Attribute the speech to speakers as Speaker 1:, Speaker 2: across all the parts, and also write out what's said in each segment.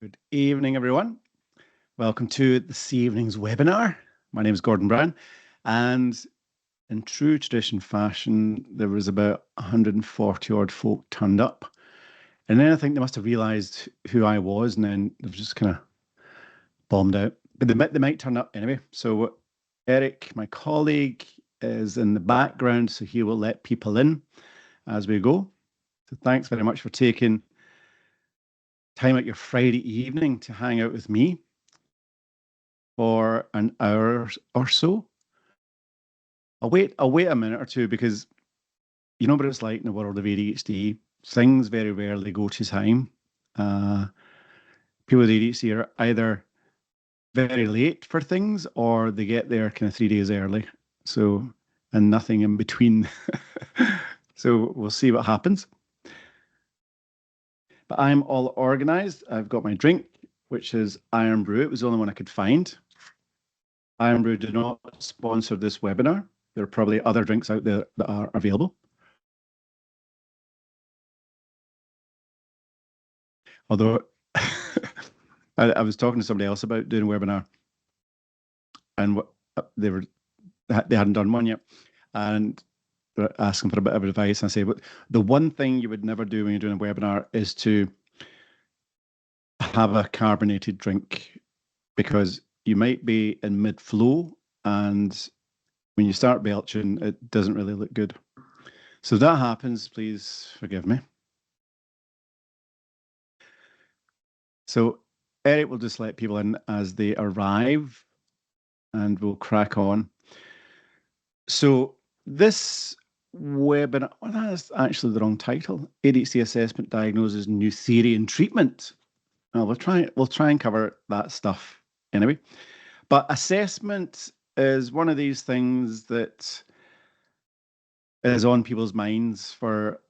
Speaker 1: Good evening, everyone. Welcome to this evening's webinar. My name is Gordon Brown, and in true tradition fashion, there was about 140 odd folk turned up. And then I think they must have realised who I was, and then they've just kind of bombed out. But they might turn up anyway. So Eric, my colleague, is in the background, so he will let people in as we go. So thanks very much for taking time out your Friday evening to hang out with me for an hour or so. I'll wait a minute or two because you know what it's like in the world of ADHD. Things very rarely go to time. People with ADHD are either very late for things or they get there kind of 3 days early. So, and nothing in between. So we'll see what happens. But I'm all organized. I've got my drink, which is Iron Brew. It was the only one I could find. Iron Brew do not sponsor this webinar. There are probably other drinks out there that are available. Although I was talking to somebody else about doing a webinar, and they hadn't done one yet, and they're asking for a bit of advice. And I say, but the one thing you would never do when you're doing a webinar is to have a carbonated drink, because you might be in mid-flow, and when you start belching, it doesn't really look good. So if that happens, please forgive me. So Eric will just let people in as they arrive, and we'll crack on. So this webinar, well, that's actually the wrong title. ADHD assessment, diagnosis, new theory and treatment. Well, we'll try and cover that stuff anyway. But assessment is one of these things that is on people's minds for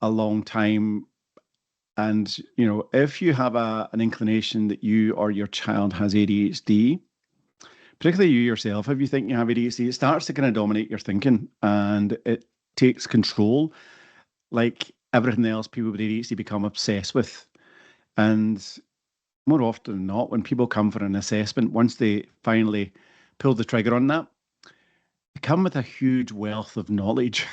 Speaker 1: a long time. And, you know, if you have an inclination that you or your child has ADHD, particularly you yourself, if you think you have ADHD, it starts to kind of dominate your thinking and it takes control. Like everything else, people with ADHD become obsessed with. And more often than not, when people come for an assessment, once they finally pull the trigger on that, they come with a huge wealth of knowledge.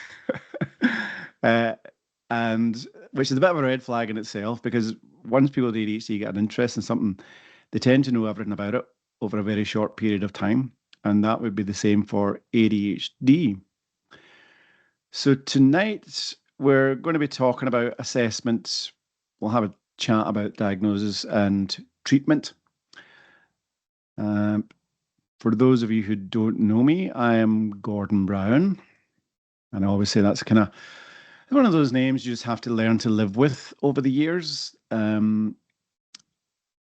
Speaker 1: And which is a bit of a red flag in itself, because once people with ADHD get an interest in something, they tend to know everything about it over a very short period of time. And that would be the same for ADHD. So tonight, we're going to be talking about assessments. We'll have a chat about diagnosis and treatment. For those of you who don't know me, I am Gordon Brown. And I always say that's kind of one of those names you just have to learn to live with over the years.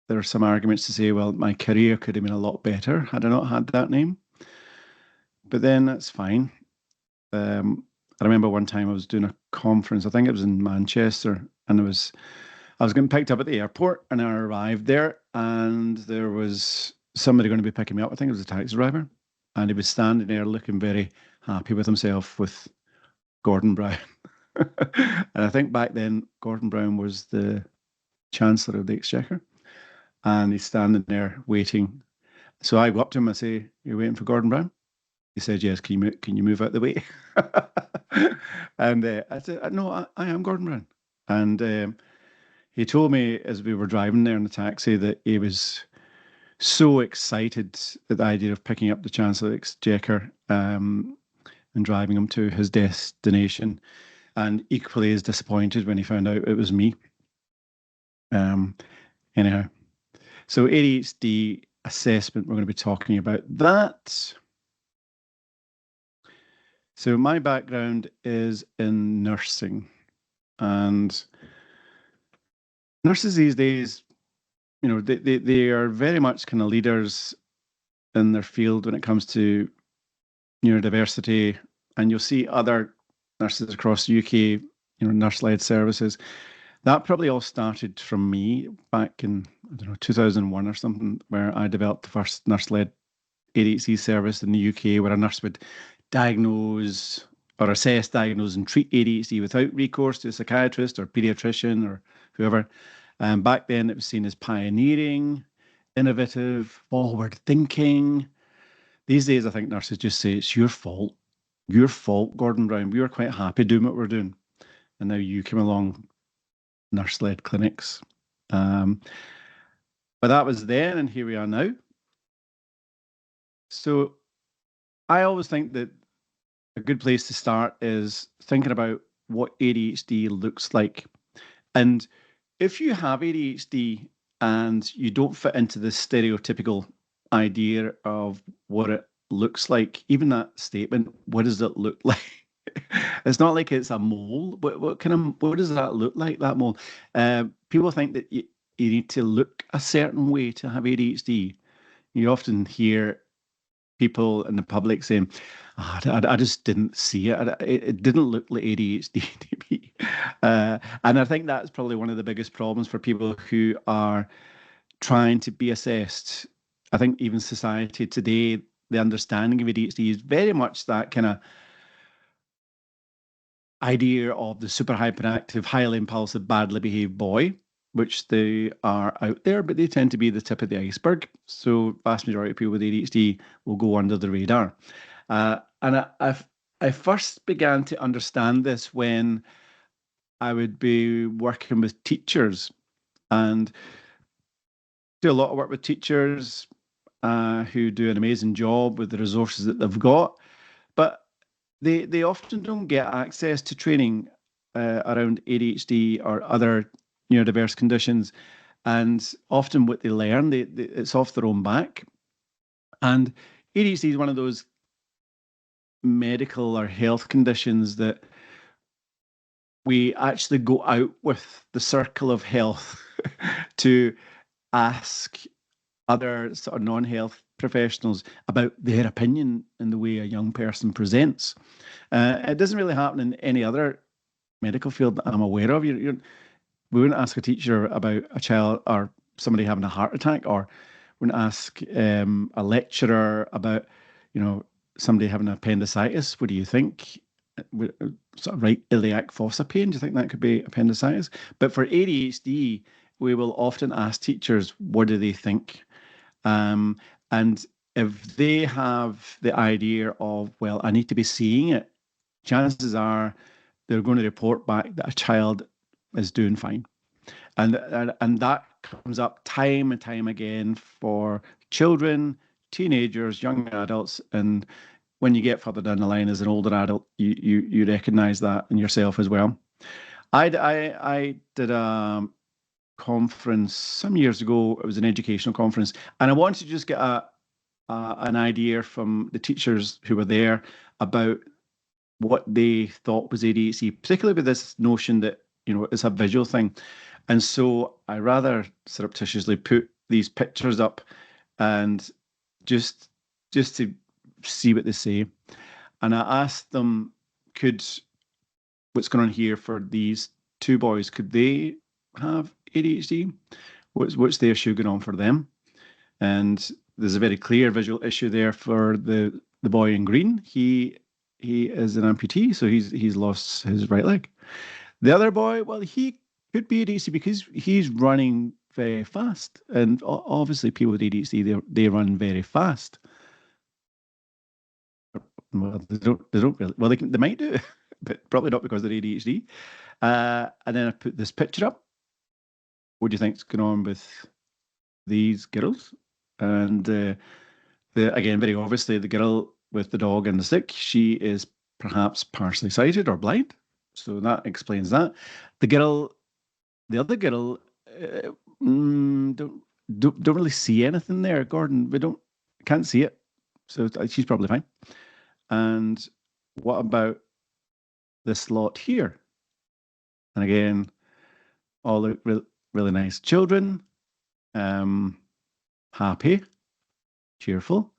Speaker 1: There are some arguments to say, well, my career could have been a lot better had I not had that name. But then that's fine. I remember one time I was doing a conference, I think it was in Manchester, and I was getting picked up at the airport, and I arrived there, and there was somebody going to be picking me up. I think it was a taxi driver, and he was standing there looking very happy with himself with Gordon Brown. And I think back then, Gordon Brown was the Chancellor of the Exchequer, and he's standing there waiting. So I go up to him and say, "You're waiting for Gordon Brown?" He said, "Yes. Can you move out the way?" And I said, "No, I am Gordon Brown." And he told me as we were driving there in the taxi that he was so excited at the idea of picking up the Chancellor of the Exchequer and driving him to his destination, and equally as disappointed when he found out it was me. Anyhow, so ADHD assessment, we're going to be talking about that. So my background is in nursing, and nurses these days, you know, they are very much kind of leaders in their field when it comes to neurodiversity, and you'll see other nurses across the UK, you know, nurse-led services. That probably all started from me back in, I don't know, 2001 or something, where I developed the first nurse-led ADHD service in the UK, where a nurse would diagnose or assess, diagnose and treat ADHD without recourse to a psychiatrist or pediatrician or whoever. Back then, it was seen as pioneering, innovative, forward thinking. These days, I think nurses just say, it's your fault. Your fault, Gordon Brown. We were quite happy doing what we're doing. And now you came along, nurse-led clinics. Um, but that was then, and here we are now. So I always think that a good place to start is thinking about what ADHD looks like. And if you have ADHD and you don't fit into the stereotypical idea of what it looks like, even that statement, what does it look like? It's not like it's a mole. What does that look like, that mole? People think that you need to look a certain way to have ADHD. You often hear people in the public saying, I just didn't see it. It didn't look like ADHD to me. And I think that's probably one of the biggest problems for people who are trying to be assessed. I think even society today, the understanding of ADHD is very much that kind of idea of the super hyperactive, highly impulsive, badly behaved boy, which they are out there, but they tend to be the tip of the iceberg. So vast majority of people with ADHD will go under the radar. And I first began to understand this when I would be working with teachers and do a lot of work with teachers who do an amazing job with the resources that they've got. But they often don't get access to training around ADHD or other neurodiverse conditions, and often what they learn, it's off their own back. And ADHD is one of those medical or health conditions that we actually go out with the circle of health to ask other sort of non-health professionals about their opinion in the way a young person presents. It doesn't really happen in any other medical field that I'm aware of. We wouldn't ask a teacher about a child or somebody having a heart attack, or wouldn't ask a lecturer about, somebody having appendicitis. What do you think? Sort of right iliac fossa pain. Do you think that could be appendicitis? But for ADHD, we will often ask teachers, what do they think? And if they have the idea of, well, I need to be seeing it, chances are they're going to report back that a child is doing fine. And that comes up time and time again for children, teenagers, young adults. And when you get further down the line as an older adult, you recognize that in yourself as well. I did a conference some years ago. It was an educational conference, and I wanted to just get an idea from the teachers who were there about what they thought was ADHD, particularly with this notion that it's a visual thing. And so I rather surreptitiously put these pictures up and just to see what they say. And I asked them, could what's going on here for these two boys, could they have ADHD? What's the issue going on for them? And there's a very clear visual issue there for the boy in green. He is an amputee, so he's lost his right leg. The other boy, well, he could be ADHD because he's running very fast, and obviously people with ADHD they run very fast. Well, they don't really. Well, they might do, but probably not because they're ADHD. And then I put this picture up. What do you think's going on with these girls? And again, very obviously, the girl with the dog and the stick, she is perhaps partially sighted or blind, so that explains that. The other girl, don't really see anything there, Gordon. We can't see it, so she's probably fine. And what about this lot here? And again, all look really nice children, happy, cheerful.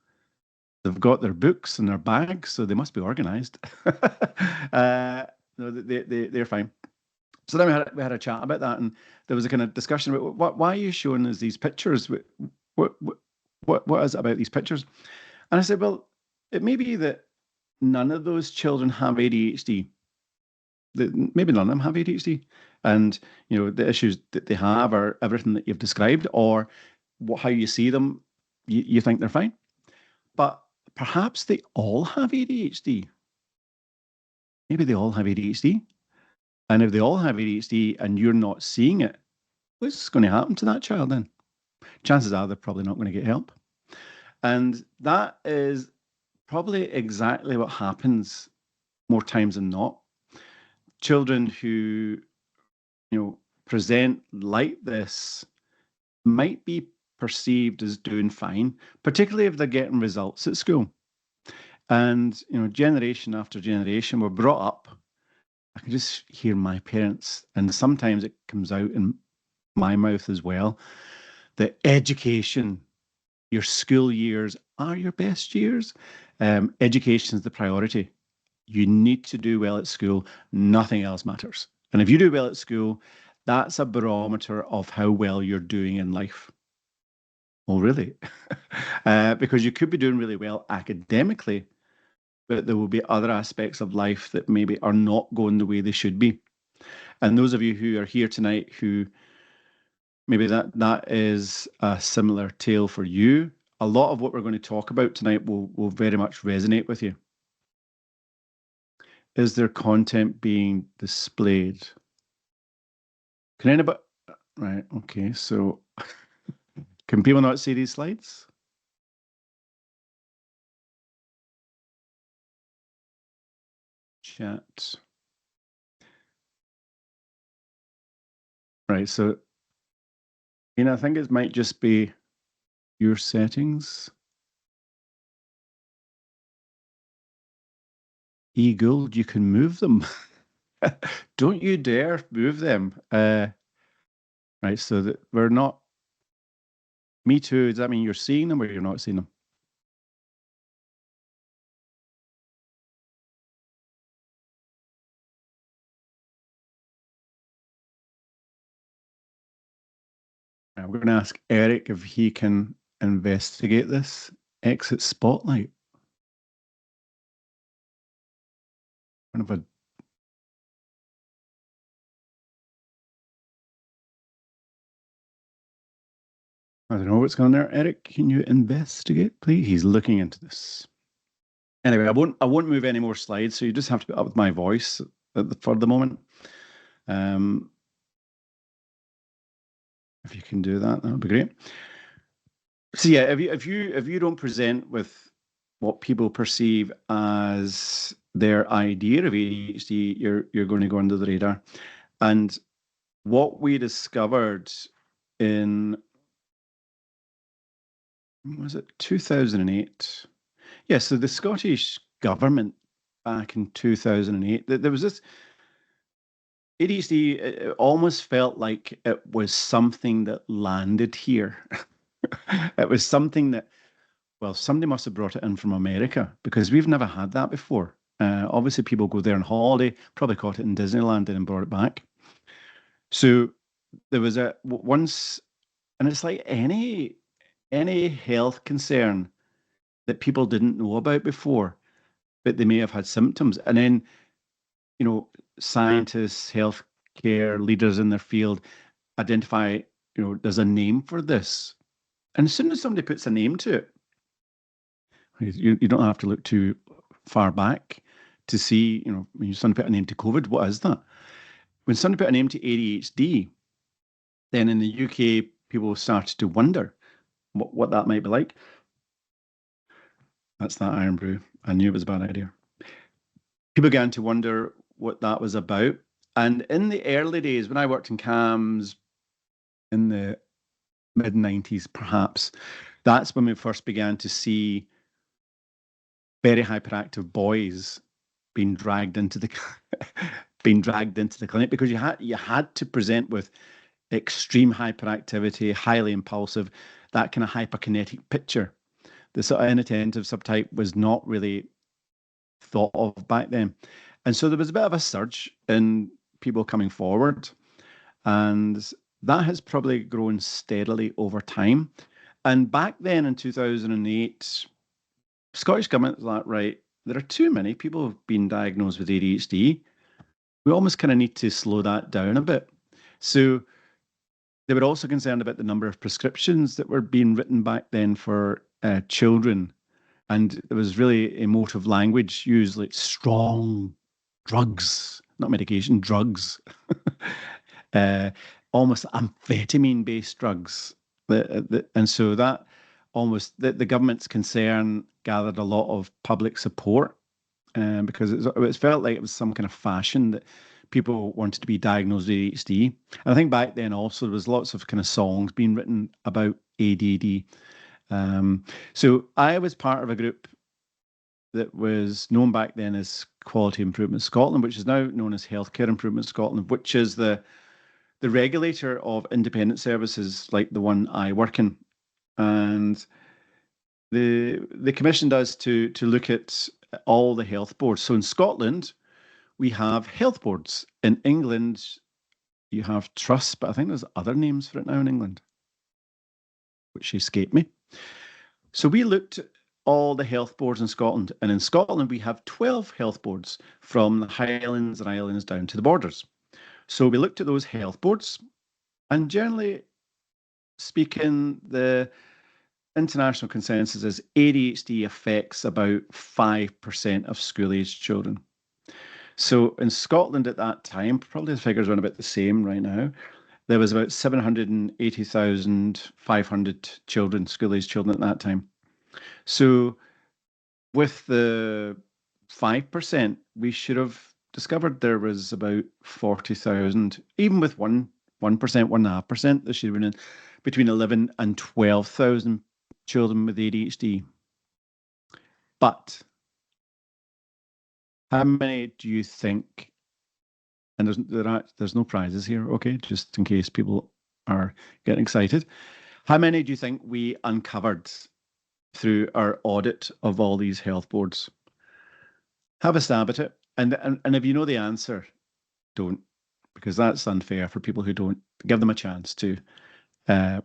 Speaker 1: They've got their books and their bags, so they must be organized. No, they're fine. So then we had a chat about that, and there was a kind of discussion about why are you showing us these pictures? What is it about these pictures? And I said, well, it may be that none of those children have ADHD, maybe none of them have ADHD, and the issues that they have are everything that you've described, or how you see them, you think they're fine, but perhaps they all have ADHD. Maybe they all have ADHD, and if they all have ADHD and you're not seeing it, what's going to happen to that child then? Chances are they're probably not going to get help, and that is probably exactly what happens more times than not. Children who present like this might be perceived as doing fine, particularly if they're getting results at school. And, generation after generation, we're brought up. I can just hear my parents, and sometimes it comes out in my mouth as well, that education, your school years are your best years. Education is the priority. You need to do well at school. Nothing else matters. And if you do well at school, that's a barometer of how well you're doing in life. Oh, really? Because you could be doing really well academically, but there will be other aspects of life that maybe are not going the way they should be. And those of you who are here tonight who maybe that is a similar tale for you, a lot of what we're going to talk about tonight will very much resonate with you. Is there content being displayed? Can anybody? Right, okay, so can people not see these slides? Chat. Right, so I think it might just be your settings. E-Gold, you can move them. Don't you dare move them. Right, so that we're not. Me too. Does that mean you're seeing them or you're not seeing them? I'm going to ask Eric if he can investigate this. Exit spotlight. Kind of a. I don't know what's going on there. Eric, can you investigate, please? He's looking into this. Anyway, I won't move any more slides, so you just have to put up with my voice for the moment. If you can do that, that would be great. So yeah, if you don't present with what people perceive as their idea of ADHD, you're going to go under the radar. And what we discovered in, was it 2008? Yeah, so the Scottish government back in 2008, there was this ADHD, it almost felt like it was something that landed here. It was something that, well, somebody must have brought it in from America because we've never had that before. Obviously, people go there on holiday, probably caught it in Disneyland and brought it back. So there was once, and it's like any health concern that people didn't know about before, but they may have had symptoms, and then scientists, healthcare leaders in their field identify, there's a name for this, and as soon as somebody puts a name to it, you don't have to look too far back to see, when somebody put a name to COVID, what is that? When somebody put a name to ADHD, then in the UK, people started to wonder what that might be like. That's that iron brew. I knew it was a bad idea. People began to wonder what that was about. And in the early days, when I worked in CAMS in the mid 90s, perhaps, that's when we first began to see very hyperactive boys being dragged into the clinic because you had to present with extreme hyperactivity, highly impulsive, that kind of hyperkinetic picture. The sort of inattentive subtype was not really thought of back then. And so there was a bit of a surge in people coming forward. And that has probably grown steadily over time. And back then in 2008, Scottish government was like, right, there are too many people who've been diagnosed with ADHD. we almost kind of need to slow that down a bit. So they were also concerned about the number of prescriptions that were being written back then for children. And there was really emotive language used, like strong drugs, not medication, drugs, uh, almost amphetamine-based drugs. And so that almost the government's concern gathered a lot of public support because it felt like it was some kind of fashion that people wanted to be diagnosed with ADHD. And I think back then also there was lots of kind of songs being written about ADD. So I was part of a group that was known back then as Quality Improvement Scotland, which is now known as Healthcare Improvement Scotland, which is the regulator of independent services like the one I work in. And the commission does to look at all the health boards. So in Scotland, we have health boards. In England, you have trusts, but I think there's other names for it now in England, which escape me. So we looked at all the health boards in Scotland, and in Scotland we have 12 health boards from the Highlands and Islands down to the borders. So we looked at those health boards, and generally speaking, the international consensus is ADHD affects about 5% of school-aged children. So in Scotland at that time, probably the figures are about the same right now, there was about 780,500 children, school-aged children at that time. So with the 5%, we should have discovered there was about 40,000, even with 1%, 1.5%, there should have been between 11 and 12,000 children with ADHD. But how many do you think, and there's no prizes here, okay, just in case people are getting excited. How many do you think we uncovered through our audit of all these health boards? Have a stab at it. And if you know the answer, don't, because that's unfair for people who don't. Give them a chance to uh,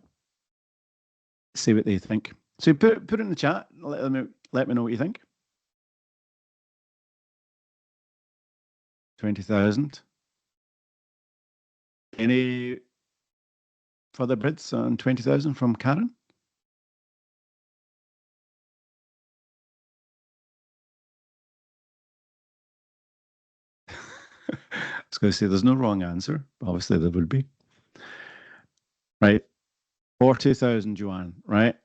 Speaker 1: say what they think. So put it in the chat. Let me know what you think. 20,000. Any further bids on 20,000 from Karen? I was going to say there's no wrong answer. Obviously, there would be. Right. 40,000, Joanne. Right.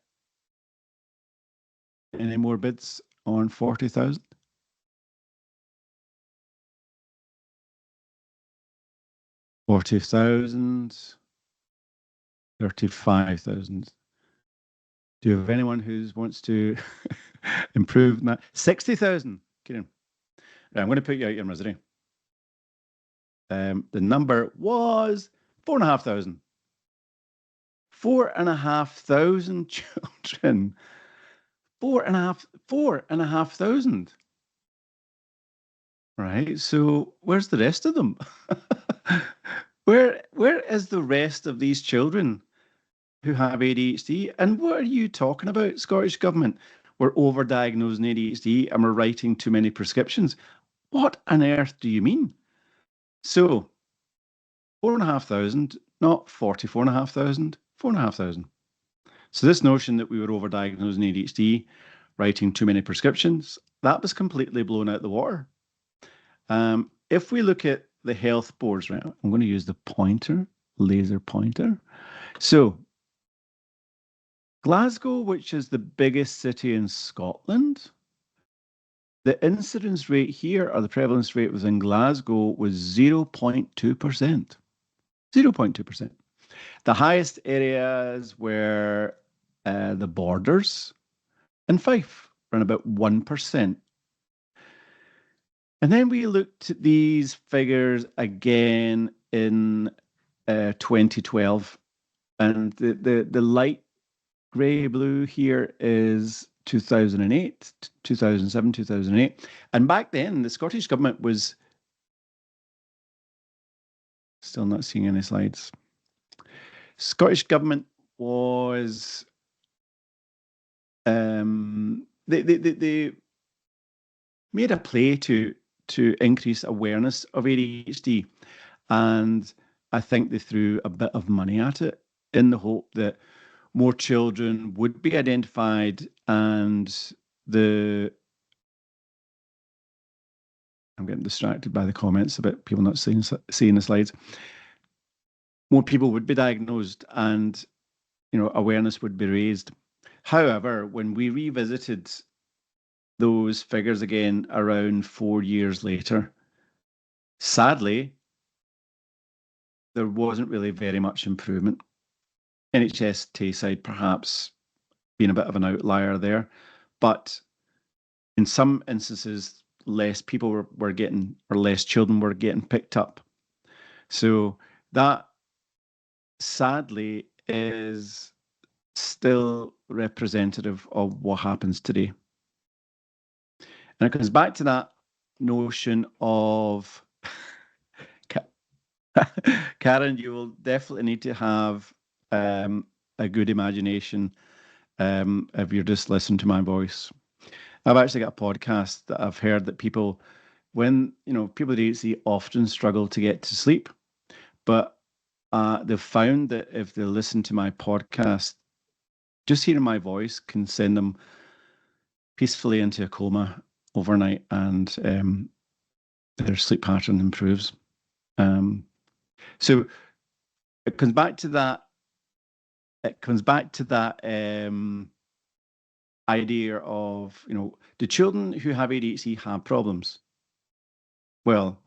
Speaker 1: Any more bids on 40,000? 40,000. 35,000. Do you have anyone who wants to improve that? 60,000. Kieran. Right, I'm going to put you out your misery. The number was 4,500. 4,500 children. 4,500. Right. So where's the rest of them? Where is the rest of these children who have ADHD? And what are you talking about, Scottish Government? We're overdiagnosing ADHD and we're writing too many prescriptions. What on earth do you mean? So 4,500, not 44,500, 4,500. So this notion that we were overdiagnosing ADHD, writing too many prescriptions, that was completely blown out the water. If we look at the health boards, right, I'm going to use the pointer, laser pointer. So Glasgow, which is the biggest city in Scotland, the incidence rate here, or the prevalence rate within Glasgow, was 0.2%. 0.2%. The highest areas were the borders and Fife, around about 1%. And then we looked at these figures again in 2012, and the light grey blue here is 2008, 2007, 2008. And back then, the Scottish Government was still not seeing any slides. Scottish Government was they made a play to to increase awareness of ADHD. And I think they threw a bit of money at it in the hope that more children would be identified and the I'm getting distracted by the comments about people not seeing the slides. More people would be diagnosed and awareness would be raised. However, when we revisited those figures again around 4 years later, sadly, there wasn't really very much improvement. NHS Tayside perhaps being a bit of an outlier there, but in some instances, less people were getting, or less children were getting picked up. So that sadly is still representative of what happens today. And it comes back to that notion of Karen, you will definitely need to have a good imagination if you're just listening to my voice. I've actually got a podcast that I've heard that people, when people with ADHD often struggle to get to sleep, but they've found that if they listen to my podcast, just hearing my voice can send them peacefully into a coma overnight, and their sleep pattern improves. So it comes back to that. It comes back to that idea of, do children who have ADHD have problems? Well,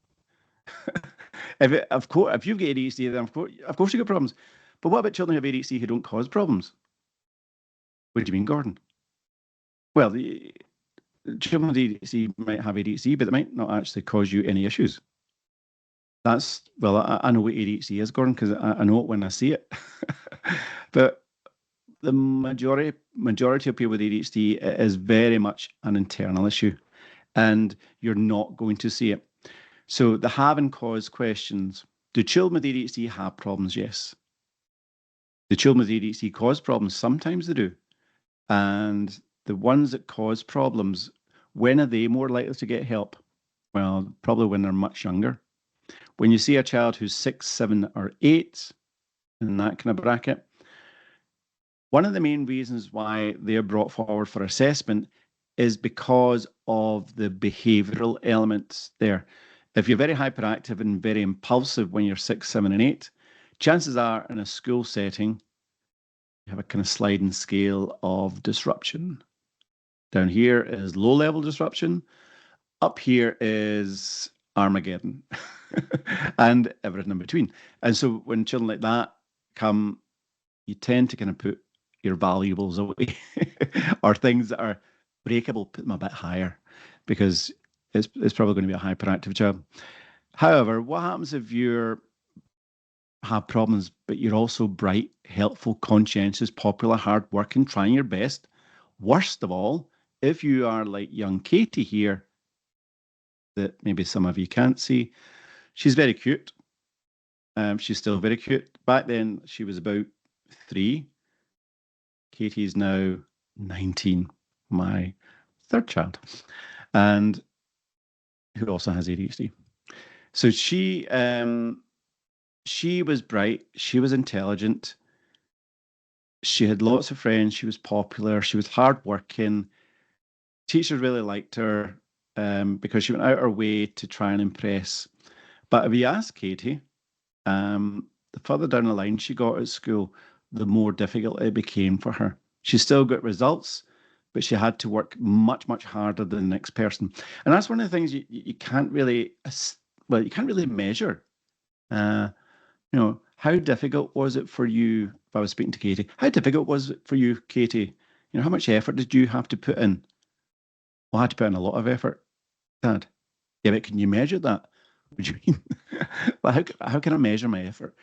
Speaker 1: if you've got ADHD, then of course you got problems. But what about children who have ADHD who don't cause problems? What do you mean, Gordon? Well, the children with ADHD might have ADHD, but it might not actually cause you any issues. I know what ADHD is, Gordon, because I know it when I see it. But the majority of people with ADHD is very much an internal issue, and you're not going to see it. So the have and cause questions. Do children with ADHD have problems? Yes. Do children with ADHD cause problems? Sometimes they do. And the ones that cause problems, when are they more likely to get help? Well, probably when they're much younger. When you see a child who's 6, 7, or 8, in that kind of bracket, one of the main reasons why they're brought forward for assessment is because of the behavioral elements there. If you're very hyperactive and very impulsive when you're 6, 7, and 8, chances are in a school setting, you have a kind of sliding scale of disruption. Down here is low-level disruption. Up here is Armageddon and everything in between. And so when children like that come, you tend to kind of put your valuables away or things that are breakable, put them a bit higher because it's probably going to be a hyperactive child. However, what happens if you have problems, but you're also bright, helpful, conscientious, popular, hardworking, trying your best? Worst of all, if you are like young Katie here, that maybe some of you can't see, she's very cute. She's still very cute. Back then, she was about 3. Katie's now 19, my third child, and who also has ADHD. So she was bright, she was intelligent, she had lots of friends, she was popular, she was hardworking. Teachers really liked her because she went out her way to try and impress. But if you ask Katie, the further down the line she got at school, the more difficult it became for her. She still got results, but she had to work much, much harder than the next person. And that's one of the things you can't really, you can't really measure. How difficult was it for you, if I was speaking to Katie, how difficult was it for you, Katie? How much effort did you have to put in? Well, I had to put in a lot of effort, Dad. Yeah, but can you measure that? What do you mean? Well, how can I measure my effort?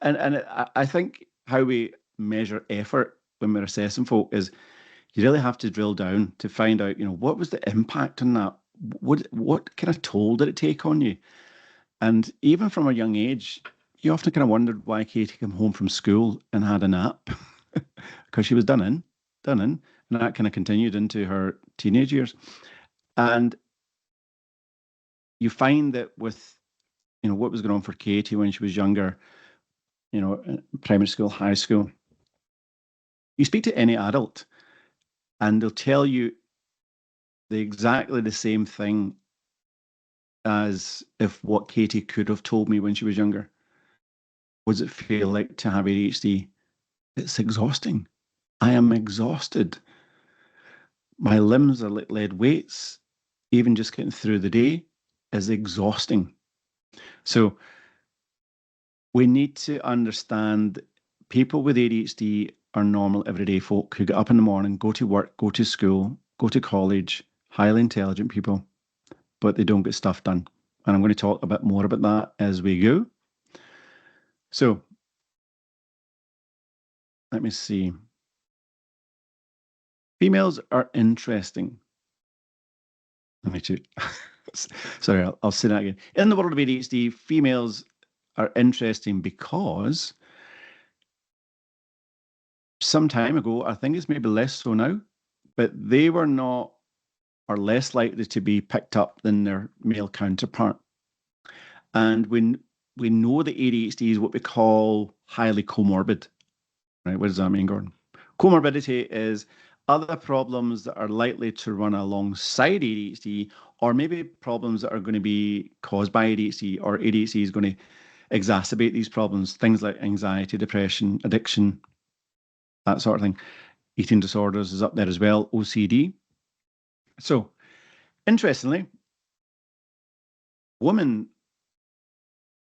Speaker 1: I think how we measure effort when we're assessing folk is you really have to drill down to find out, what was the impact on that? What kind of toll did it take on you? And even from a young age, you often kind of wondered why Katie came home from school and had a nap because she was done in, and that kind of continued into her teenage years. And you find that with, what was going on for Katie when she was younger, primary school, high school, you speak to any adult and they'll tell you exactly the same thing as if what Katie could have told me when she was younger. What does it feel like to have ADHD? It's exhausting. I am exhausted. My limbs are like lead weights. Even just getting through the day is exhausting. So we need to understand people with ADHD are normal everyday folk who get up in the morning, go to work, go to school, go to college, highly intelligent people, but they don't get stuff done. And I'm going to talk a bit more about that as we go. So let me see. Females are interesting. Let me check. Sorry, I'll say that again. In the world of ADHD, females are interesting because some time ago, I think it's maybe less so now, but they were not or less likely to be picked up than their male counterpart. And when we know that ADHD is what we call highly comorbid, right? What does that mean, Gordon? Comorbidity is other problems that are likely to run alongside ADHD, or maybe problems that are going to be caused by ADHD, or ADHD is going to exacerbate these problems. Things like anxiety, depression, addiction, that sort of thing. Eating disorders is up there as well, OCD. So, interestingly, women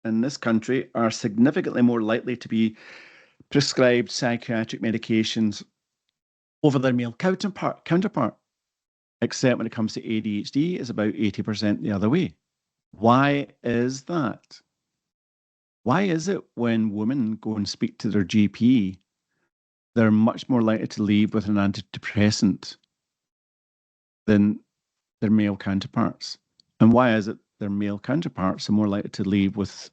Speaker 1: in this country are significantly more likely to be prescribed psychiatric medications over their male counterpart, except when it comes to ADHD, it's about 80% the other way. Why is that? Why is it when women go and speak to their GP, they're much more likely to leave with an antidepressant than their male counterparts? And why is it their male counterparts are more likely to leave with,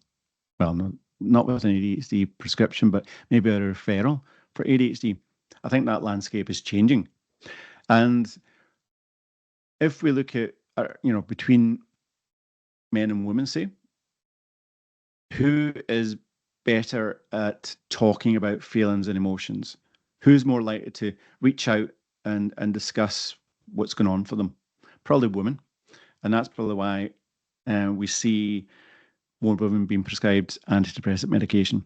Speaker 1: well, no, not with an ADHD prescription, but maybe a referral for ADHD? I think that landscape is changing. And if we look at, between men and women, say, who is better at talking about feelings and emotions? Who's more likely to reach out and discuss what's going on for them? Probably women. And that's probably why we see more women being prescribed antidepressant medication.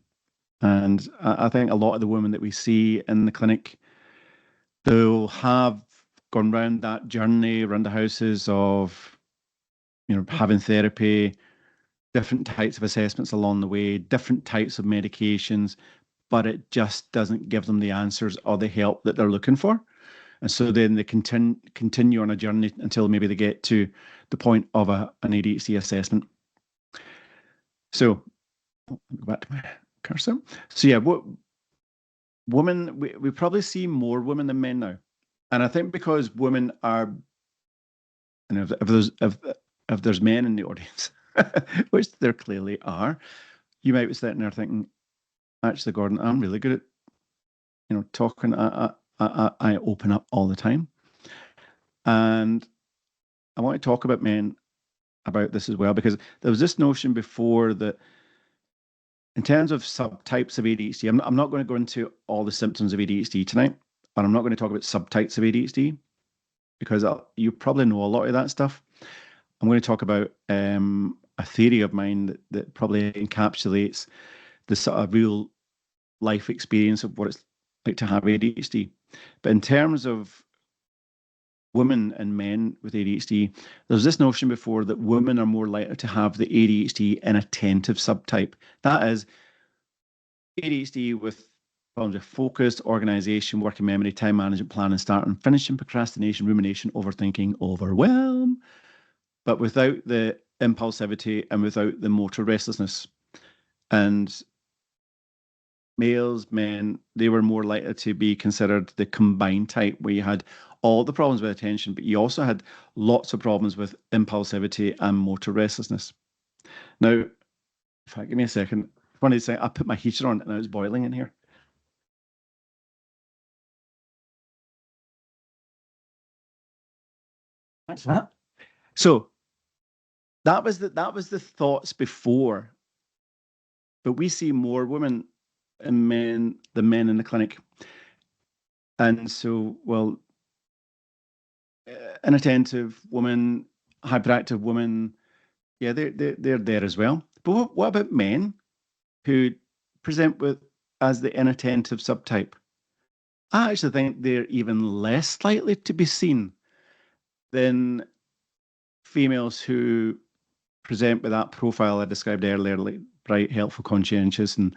Speaker 1: And I think a lot of the women that we see in the clinic, they'll have gone round that journey around the houses of, having therapy, different types of assessments along the way, different types of medications, but it just doesn't give them the answers or the help that they're looking for. And so then they continue on a journey until maybe they get to the point of an ADHD assessment. So go back to my cursor. So yeah, women, we probably see more women than men now. And I think because women are, and if there's men in the audience, which there clearly are, you might be sitting there thinking, actually, Gordon, I'm really good at, talking. I open up all the time. And I want to talk about men about this as well, because there was this notion before that in terms of subtypes of ADHD, I'm not going to go into all the symptoms of ADHD tonight, and I'm not going to talk about subtypes of ADHD because you probably know a lot of that stuff. I'm going to talk about a theory of mine that probably encapsulates the sort of real life experience of what it's like to have ADHD. But in terms of women and men with ADHD, there's this notion before that women are more likely to have the ADHD inattentive subtype. That is ADHD with problems with focus, organization, working memory, time management, planning, starting, finishing, procrastination, rumination, overthinking, overwhelm, but without the impulsivity and without the motor restlessness. And males, men, they were more likely to be considered the combined type, where you had all the problems with attention, but you also had lots of problems with impulsivity and motor restlessness. Now, in fact, give me a second. Funny to say, I put my heater on and it was boiling in here. Thanks for that. So, That was the thoughts before, but we see more women and men than men in the clinic. And so, well, inattentive women, hyperactive women, yeah, they're there as well. But what about men who present with as the inattentive subtype? I actually think they're even less likely to be seen than females who present with that profile I described earlier, like bright, helpful, conscientious, and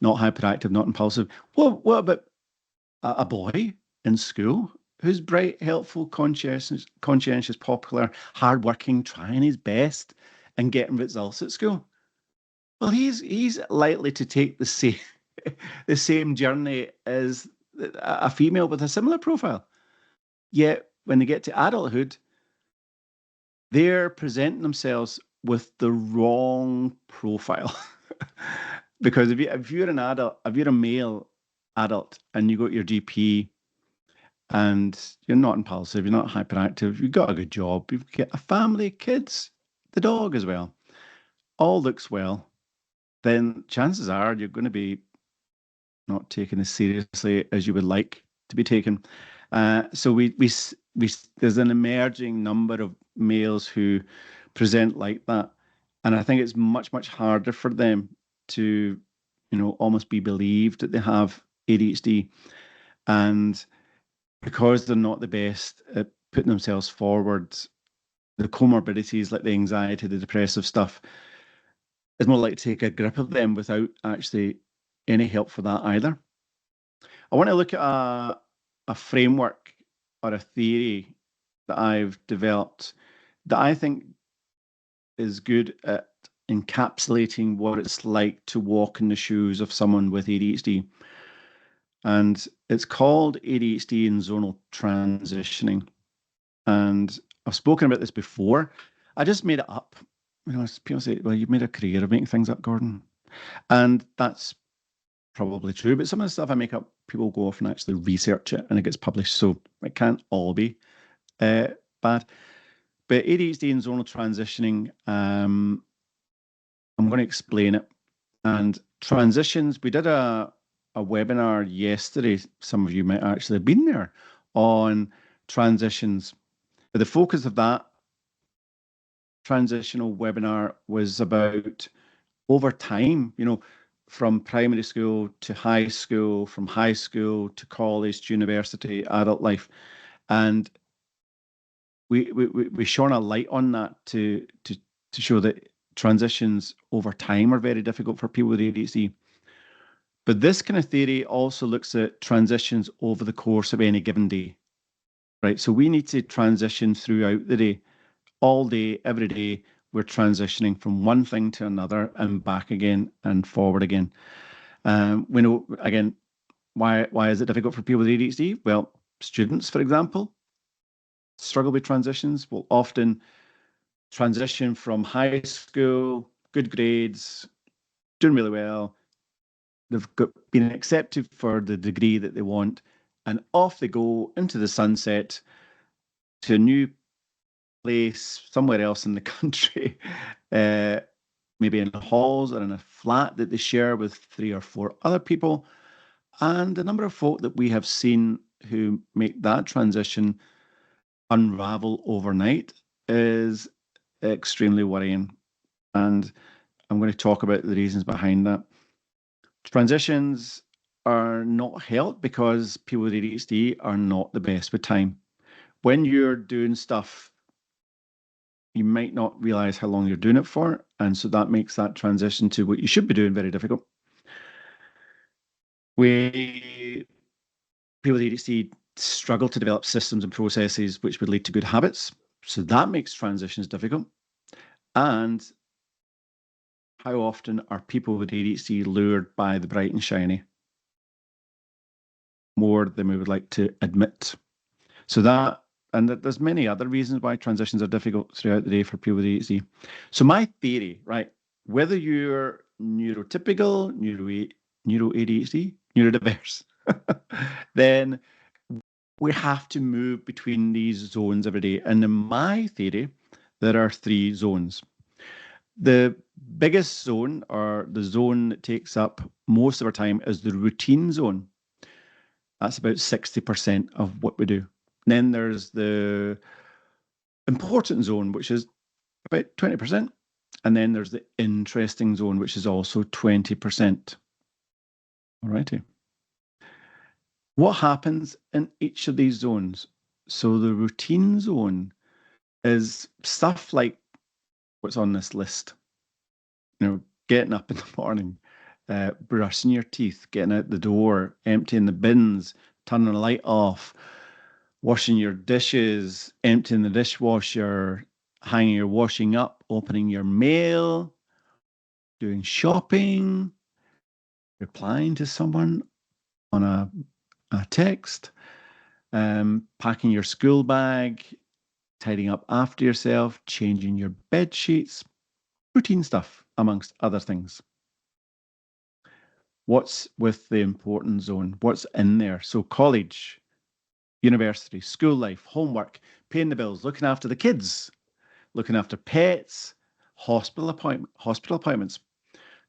Speaker 1: not hyperactive, not impulsive. What about a boy in school who's bright, helpful, conscientious, popular, hardworking, trying his best, and getting results at school? Well, he's likely to take the same the same journey as a female with a similar profile. Yet when they get to adulthood, they're presenting themselves with the wrong profile. Because if you're an adult, if you're a male adult and you go to your GP and you're not impulsive, you're not hyperactive, you've got a good job, you've got a family, kids, the dog as well, all looks well, then chances are you're going to be not taken as seriously as you would like to be taken. So there's an emerging number of males who present like that, and I think it's much harder for them to, almost be believed that they have ADHD, and because they're not the best at putting themselves forward, the comorbidities like the anxiety, the depressive stuff, is more likely to take a grip of them without actually any help for that either. I want to look at a framework or a theory that I've developed that I think is good at encapsulating what it's like to walk in the shoes of someone with ADHD. And it's called ADHD and zonal transitioning. And I've spoken about this before. I just made it up. People say, well, you've made a career of making things up, Gordon. And that's probably true. But some of the stuff I make up, people go off and actually research it and it gets published. So it can't all be bad. But ADHD and zonal transitioning, I'm going to explain it. And transitions, we did a webinar yesterday. Some of you might actually have been there on transitions. But the focus of that transitional webinar was about over time, from primary school to high school, from high school to college to university, adult life. And we shone a light on that to show that transitions over time are very difficult for people with ADHD. But this kind of theory also looks at transitions over the course of any given day, right? So we need to transition throughout the day, all day, every day. We're transitioning from one thing to another and back again and forward again. We know, again, why is it difficult for people with ADHD? Well, students, for example, struggle with transitions, will often transition from high school, good grades, doing really well. Been accepted for the degree that they want, and off they go into the sunset to a new place somewhere else in the country, maybe in halls or in a flat that they share with 3 or 4 other people. And the number of folk that we have seen who make that transition unravel overnight is extremely worrying. And I'm going to talk about the reasons behind that. Transitions are not helped because people with ADHD are not the best with time. When you're doing stuff, you might not realize how long you're doing it for. And so that makes that transition to what you should be doing very difficult. People with ADHD struggle to develop systems and processes which would lead to good habits. So that makes transitions difficult. And how often are people with ADHD lured by the bright and shiny? More than we would like to admit. So and there's many other reasons why transitions are difficult throughout the day for people with ADHD. So my theory, right, whether you're neurotypical, neuro ADHD, neurodiverse, then we have to move between these zones every day. And in my theory, there are 3 zones. The biggest zone, or the zone that takes up most of our time, is the routine zone. That's about 60% of what we do. Then there's the important zone, which is about 20%. And then there's the interesting zone, which is also 20%. All righty. What happens in each of these zones? So the routine zone is stuff like what's on this list. Getting up in the morning, brushing your teeth, getting out the door, emptying the bins, turning the light off, washing your dishes, emptying the dishwasher, hanging your washing up, opening your mail, doing shopping, replying to someone on a text, packing your school bag, tidying up after yourself, changing your bed sheets, routine stuff, amongst other things. What's with the important zone? What's in there? So college, university, school life, homework, paying the bills, looking after the kids, looking after pets, hospital appointments,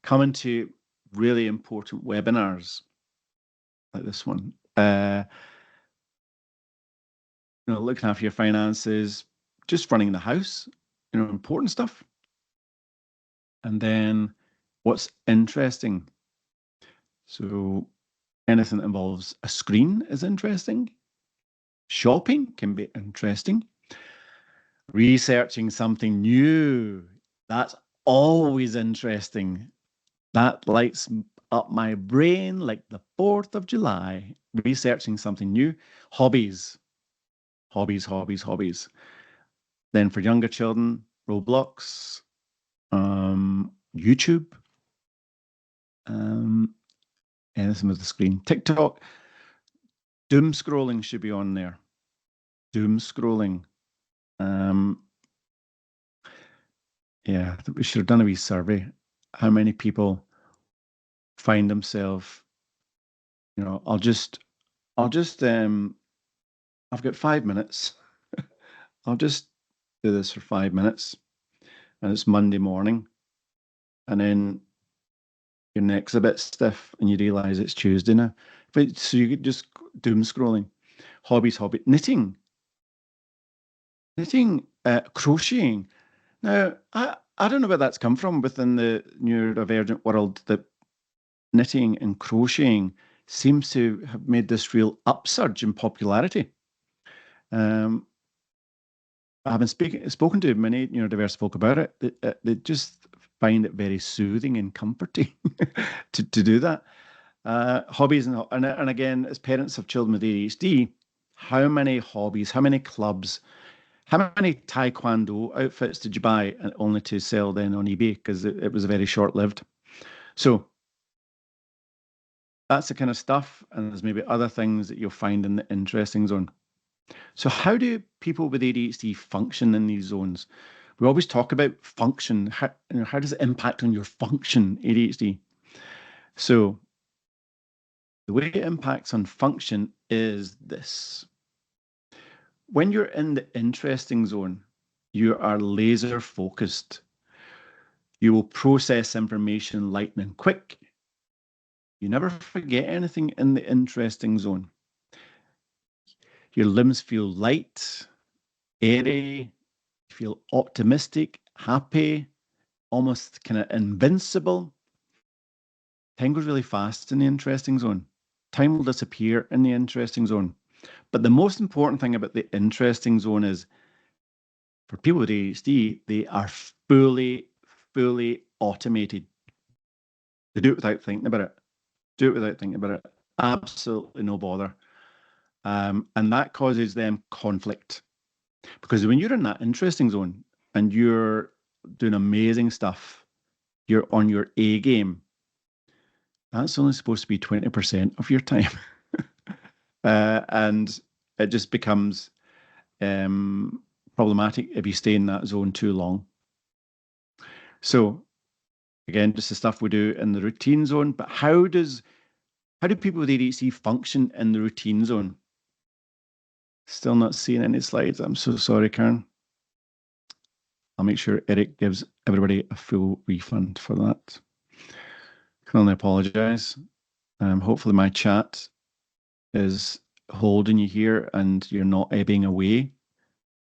Speaker 1: coming to really important webinars like this one. Looking after your finances, just running the house, important stuff. And then what's interesting? So anything that involves a screen is interesting. Shopping can be interesting. Researching something new, that's always interesting. That lights up my brain like the 4th of July. Researching something new. Hobbies. Hobbies, hobbies, hobbies. Then for younger children, Roblox, YouTube, anything with the screen. TikTok, doom scrolling should be on there. Doom scrolling. Yeah, I think we should have done a wee survey. How many people find themselves, I'll just, I've got 5 minutes. I'll just do this for 5 minutes, and it's Monday morning, and then your neck's a bit stiff, and you realise it's Tuesday now. So you could just doom scrolling. Hobbies, knitting, crocheting. Now, I don't know where that's come from within the neurodivergent world, that knitting and crocheting seems to have made this real upsurge in popularity. I've been spoken to many neurodiverse folk about it. They just find it very soothing and comforting to do that. Hobbies and again, as parents of children with ADHD, how many hobbies, how many clubs, how many taekwondo outfits did you buy, and only to sell then on eBay because it was very short-lived? So that's the kind of stuff, and there's maybe other things that you'll find in the interesting zone. So how do people with ADHD function in these zones? We always talk about function. How does it impact on your function, ADHD? So the way it impacts on function is this. When you're in the interesting zone, you are laser focused. You will process information lightning quick. You never forget anything in the interesting zone. Your limbs feel light, airy, feel optimistic, happy, almost kind of invincible. Time goes really fast in the interesting zone. Time will disappear in the interesting zone. But the most important thing about the interesting zone is, for people with ADHD, they are fully automated. They do it without thinking about it. Do it without thinking about it. Absolutely no bother. And that causes them conflict. Because when you're in that interesting zone and you're doing amazing stuff, you're on your A game, that's only supposed to be 20% of your time. And it just becomes problematic if you stay in that zone too long. So again, just the stuff we do in the routine zone, but how do people with ADHD function in the routine zone? Still not seeing any slides. I'm so sorry, Karen. I'll make sure Eric gives everybody a full refund for that. Can only apologize. Hopefully my chat is holding you here and you're not ebbing away.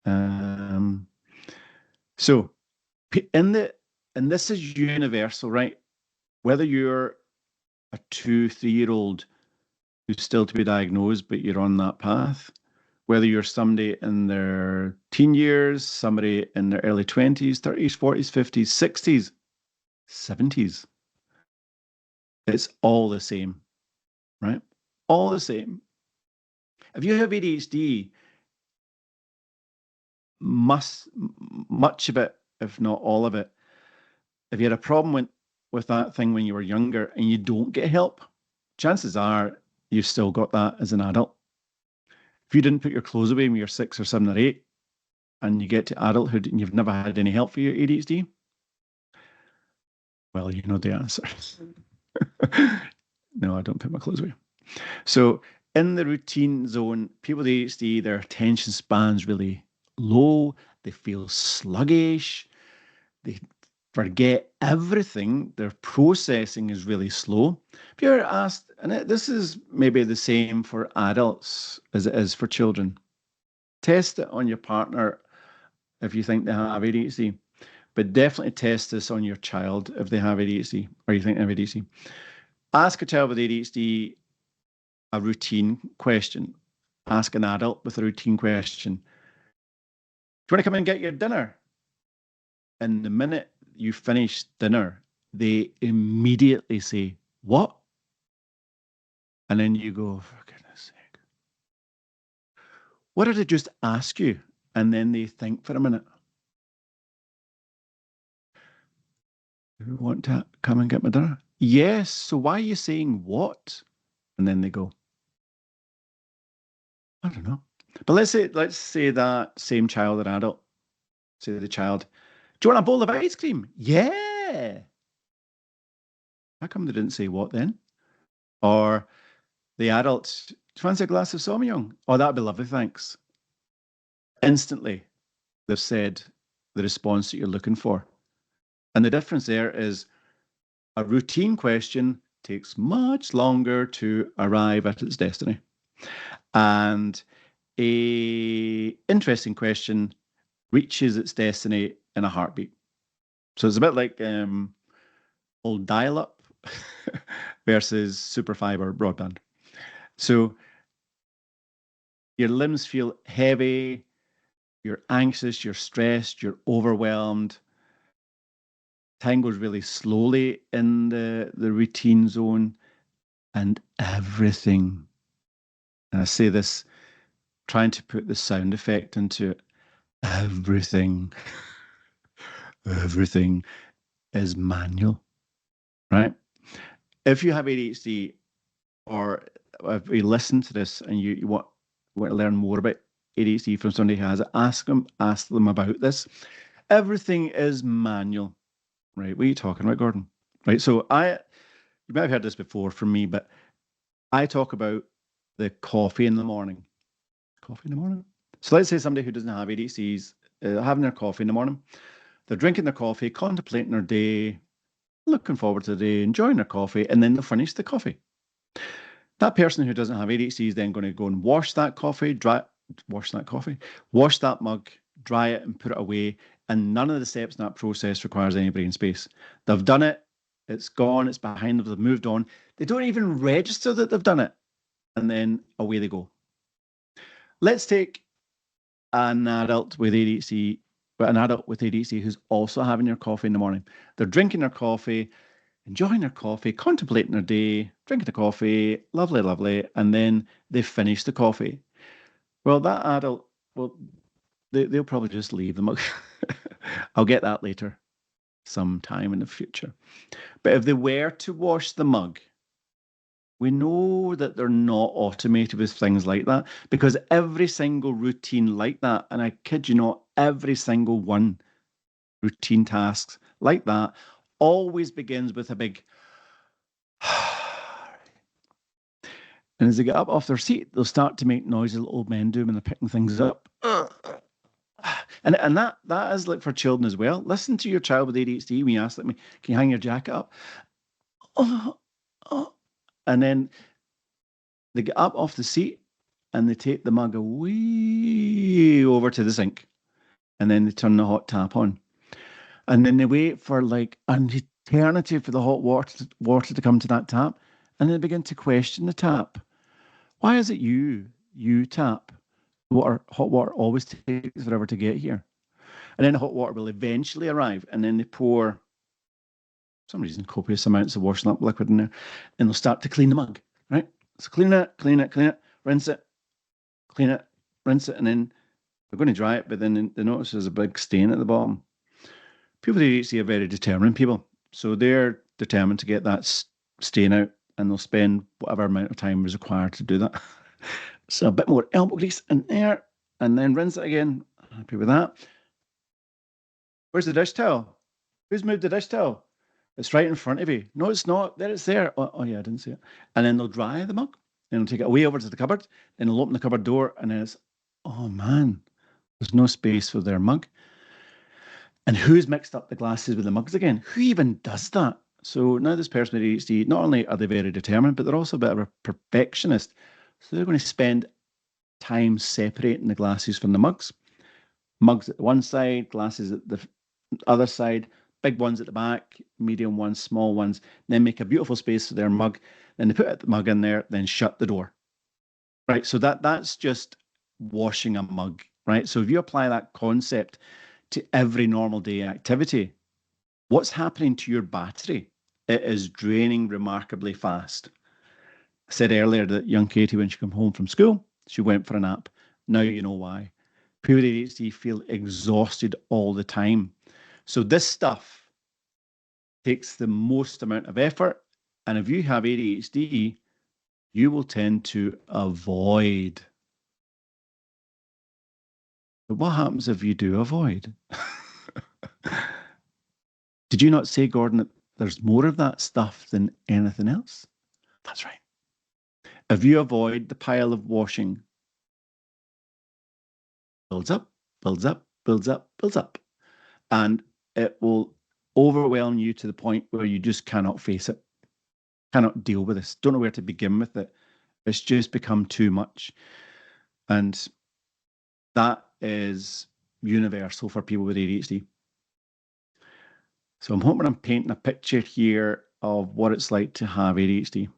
Speaker 1: Um, so in the and this is universal, right? Whether you're a 2, 3-year-old who's still to be diagnosed, but you're on that path, whether you're somebody in their teen years, somebody in their early 20s, 30s, 40s, 50s, 60s, 70s, it's all the same, right? All the same. If you have ADHD, much of it, if not all of it, if you had a problem with that thing when you were younger and you don't get help, chances are you've still got that as an adult. If you didn't put your clothes away when you're 6 or 7 or 8 and you get to adulthood and you've never had any help for your ADHD, well, you know the answer. No, I don't put my clothes away. So in the routine zone, people with ADHD, their attention span's really low. They feel sluggish. They forget everything. Their processing is really slow. If you're asked, and this is maybe the same for adults as it is for children, test it on your partner if you think they have ADHD, but definitely test this on your child if they have ADHD or you think they have ADHD. Ask a child with ADHD a routine question. Ask an adult with a routine question. Do you want to come and get your dinner? And the minute you finish dinner, they immediately say, what? And then you go, for goodness sake. What did I just ask you? And then they think for a minute. You want to come and get my dinner? Yes. So why are you saying what? And then they go, I don't know. But let's say that same child or adult, say the child, do you want a bowl of ice cream? Yeah. How come they didn't say what then? Or the adult, do you fancy a glass of Sauvignon? Oh, that'd be lovely, thanks. Instantly, they've said the response that you're looking for. And the difference there is a routine question takes much longer to arrive at its destiny. And a interesting question reaches its destiny in a heartbeat. So it's a bit like old dial-up versus superfiber broadband. So your limbs feel heavy, you're anxious, you're stressed, you're overwhelmed. Time goes really slowly in the routine zone, and everything, and I say this trying to put the sound effect into it, everything, everything is manual, right? If you have ADHD or if you listen to this and you want to learn more about ADHD from somebody who has it, ask them about this. Everything is manual, right? What are you talking about, Gordon? Right. So you might have heard this before from me, but I talk about the coffee in the morning. Coffee in the morning. So let's say somebody who doesn't have ADHD is having their coffee in the morning. They're drinking their coffee, contemplating their day, looking forward to the day, enjoying their coffee, and then they'll finish the coffee. That person who doesn't have ADHD is then going to go and wash that mug, dry it, and put it away. And none of the steps in that process requires any brain space. They've done it, it's gone, it's behind them, they've moved on. They don't even register that they've done it. And then away they go. Let's take an adult with ADHD, who's also having their coffee in the morning. They're drinking their coffee, enjoying their coffee, contemplating their day, drinking the coffee, lovely, lovely, and then they finish the coffee. Well, that adult, well, they'll probably just leave the mug. I'll get that later, sometime in the future. But if they were to wash the mug, we know that they're not automated with things like that because every single routine like that, and I kid you not, every single one routine tasks like that always begins with a big and as they get up off their seat, they'll start to make noises like old men do when they're picking things up. And that is like for children as well. Listen to your child with ADHD when you ask them, can you hang your jacket up? Oh, oh. And then they get up off the seat and they take the mug away over to the sink. And then they turn the hot tap on. And then they wait for like an eternity for the hot water to come to that tap. And then they begin to question the tap. Why is it you tap? Hot water always takes forever to get here. And then the hot water will eventually arrive. And then they pour, for some reason, copious amounts of washing up liquid in there. And they'll start to clean the mug, right? So clean it, rinse it, clean it, rinse it. And then they're going to dry it, but then they notice there's a big stain at the bottom. People with ADHD are very determined people. So they're determined to get that stain out, and they'll spend whatever amount of time is required to do that. So a bit more elbow grease in there, and then rinse it again. Happy with that. Where's the dish towel? Who's moved the dish towel? It's right in front of you. No, it's not. There it's there. Oh yeah, I didn't see it. And then they'll dry the mug. Then they'll take it away over to the cupboard. Then they'll open the cupboard door, and then it's, oh man, there's no space for their mug. And who's mixed up the glasses with the mugs again? Who even does that? So now this person with ADHD, not only are they very determined, but they're also a bit of a perfectionist. So they're going to spend time separating the glasses from the mugs. Mugs at one side, glasses at the other side, big ones at the back, medium ones, small ones. Then make a beautiful space for their mug. Then they put the mug in there, then shut the door. Right, so that's just washing a mug, right? So if you apply that concept to every normal day activity, what's happening to your battery? It is draining remarkably fast. I said earlier that young Katie, when she came home from school, she went for a nap. Now you know why. People with ADHD feel exhausted all the time. So this stuff takes the most amount of effort. And if you have ADHD, you will tend to avoid. But what happens if you do avoid? Did you not say, Gordon, that there's more of that stuff than anything else? That's right. If you avoid the pile of washing, builds up, builds up, builds up, builds up. And it will overwhelm you to the point where you just cannot face it, cannot deal with this, don't know where to begin with it. It's just become too much. And that is universal for people with ADHD. So I'm hoping I'm painting a picture here of what it's like to have ADHD.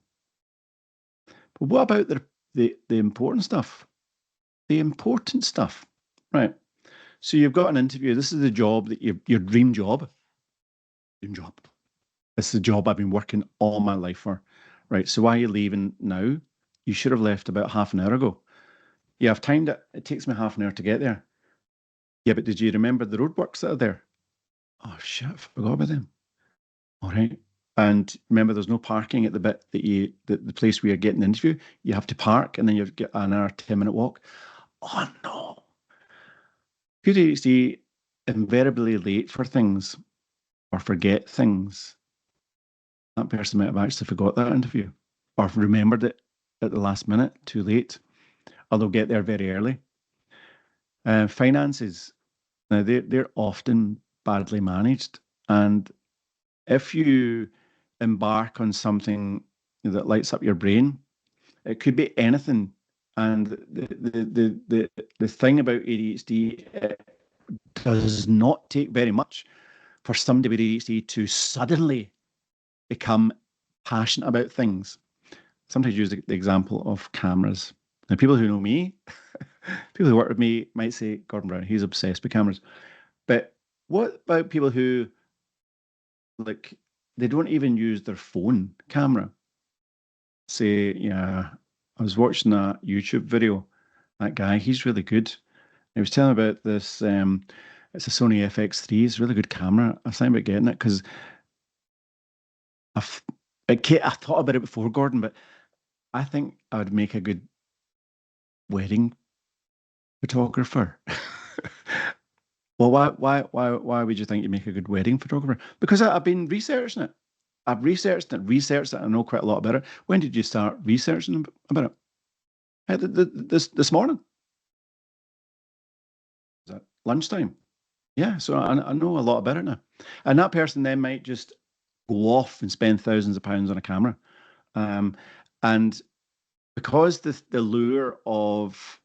Speaker 1: But what about the important stuff? The important stuff, right? So you've got an interview. This is the job that your dream job. Dream job. This is the job I've been working all my life for, right? So why are you leaving now? You should have left about half an hour ago. Yeah, I've timed it. It takes me half an hour to get there. Yeah, but did you remember the roadworks that are there? Oh shit, I forgot about them. All right. And remember, there's no parking at the bit the place where you're getting the interview. You have to park, and then you get an hour, 10-minute walk. Oh no. People with ADHD invariably late for things or forget things. That person might have actually forgot that interview or remembered it at the last minute, too late, or they'll get there very early. Finances, now they're often badly managed. And if you embark on something that lights up your brain, it could be anything. And the thing about ADHD, it does not take very much for somebody with ADHD to suddenly become passionate about things. Sometimes use the example of cameras. Now, people who know me, people who work with me might say, Gordon Brown, he's obsessed with cameras. But what about people who, like, they don't even use their phone camera? Say, yeah, I was watching a YouTube video. That guy, he's really good. He was telling about this. It's a Sony FX3. It's a really good camera. I was thinking about getting it because I thought about it before, Gordon, but I think I would make a good wedding photographer. Well, why would you think you make a good wedding photographer? Because I've been researching it. I've researched it. I know quite a lot about it. When did you start researching about it? This morning. lunchtime. Yeah, so I know a lot about it now. And that person then might just go off and spend thousands of pounds on a camera. Um, and because the lure of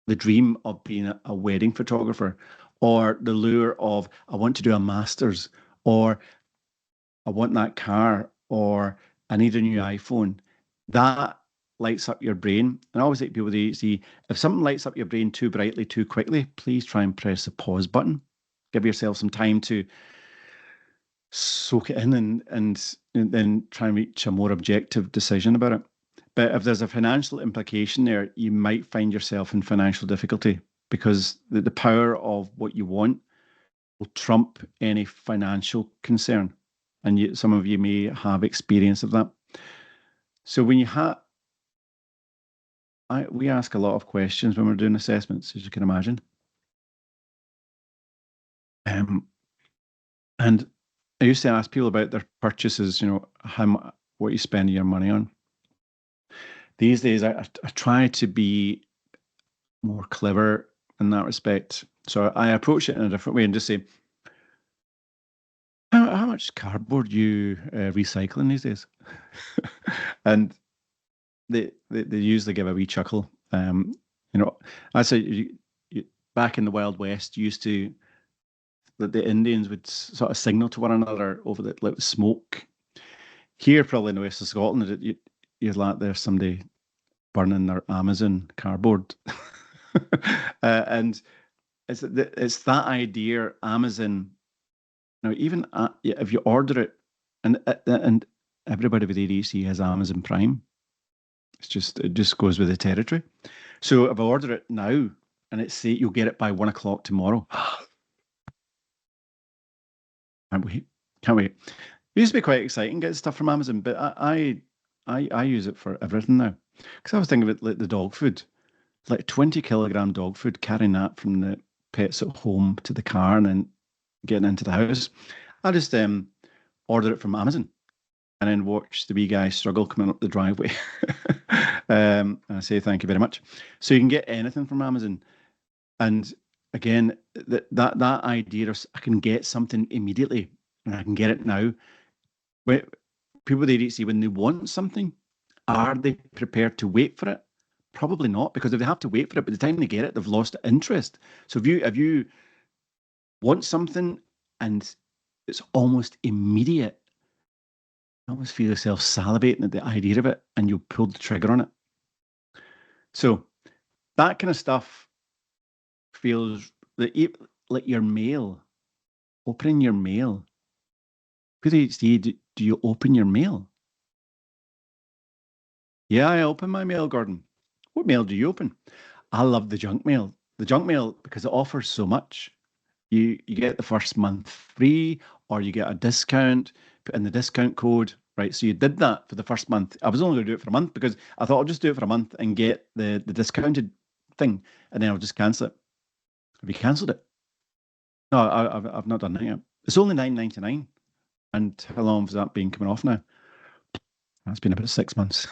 Speaker 1: the dream of being a wedding photographer, or the lure of I want to do a master's, or I want that car, or I need a new iPhone, that lights up your brain. And I always say to people, they see if something lights up your brain too brightly, too quickly, please try and press the pause button. Give yourself some time to soak it in and then try and reach a more objective decision about it. But if there's a financial implication there, you might find yourself in financial difficulty because the power of what you want will trump any financial concern. And some of you may have experience of that. So when you have, we ask a lot of questions when we're doing assessments, as you can imagine. Um, and I used to ask people about their purchases, what you spend your money on. These days, I try to be more clever in that respect. So I approach it in a different way and just say, how much cardboard you recycling these days? And they usually give a wee chuckle. I say back in the Wild West, you used to that the Indians would sort of signal to one another over the like smoke. Here, probably in the west of Scotland, you'd like there's somebody burning their Amazon cardboard, and it's that idea Amazon. Now, even if you order it, and everybody with ADHD has Amazon Prime. It just goes with the territory. So if I order it now and it's say you'll get it by 1 o'clock tomorrow, can't wait, can't wait. It used to be quite exciting getting stuff from Amazon, but I use it for everything now. Because I was thinking about like the dog food, like 20 kilogram dog food, carrying that from the pets at home to the car and then getting into the house. I just order it from Amazon and then watch the wee guy struggle coming up the driveway. And I say thank you very much. So you can get anything from Amazon. And again, that idea of I can get something immediately and I can get it now. When people with ADHD, when they want something, are they prepared to wait for it? Probably not, because if they have to wait for it, by the time they get it, they've lost interest. So if you want something and it's almost immediate, you almost feel yourself salivating at the idea of it and you'll pull the trigger on it. So that kind of stuff feels like your mail, opening your mail. With ADHD, do you open your mail? Yeah, I open my mail, Gordon. What mail do you open? I love the junk mail. The junk mail because it offers so much. You get the first month free, or you get a discount, put in the discount code. Right. So you did that for the first month. I was only going to do it for a month because I thought I'll just do it for a month and get the discounted thing, and then I'll just cancel it. Have you cancelled it? No, I've not done that yet. It's only 9.99. And how long has that been coming off now? That's been about 6 months.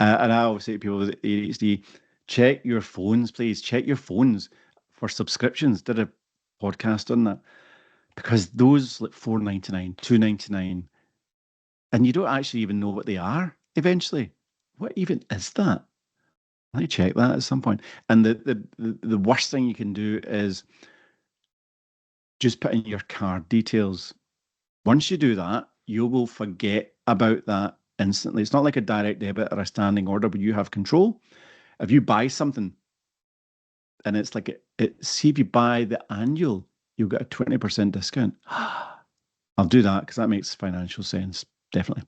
Speaker 1: And I always say to people with ADHD, check your phones, please. Check your phones for subscriptions. Did a podcast on that because those like 4.99, 2.99, and you don't actually even know what they are eventually. What even is that? Let me check that at some point. And the worst thing you can do is just put in your card details. Once you do that, you will forget about that instantly. It's not like a direct debit or a standing order, but you have control. If you buy something and it's like see if you buy the annual, you'll get a 20% discount. I'll do that because that makes financial sense, definitely.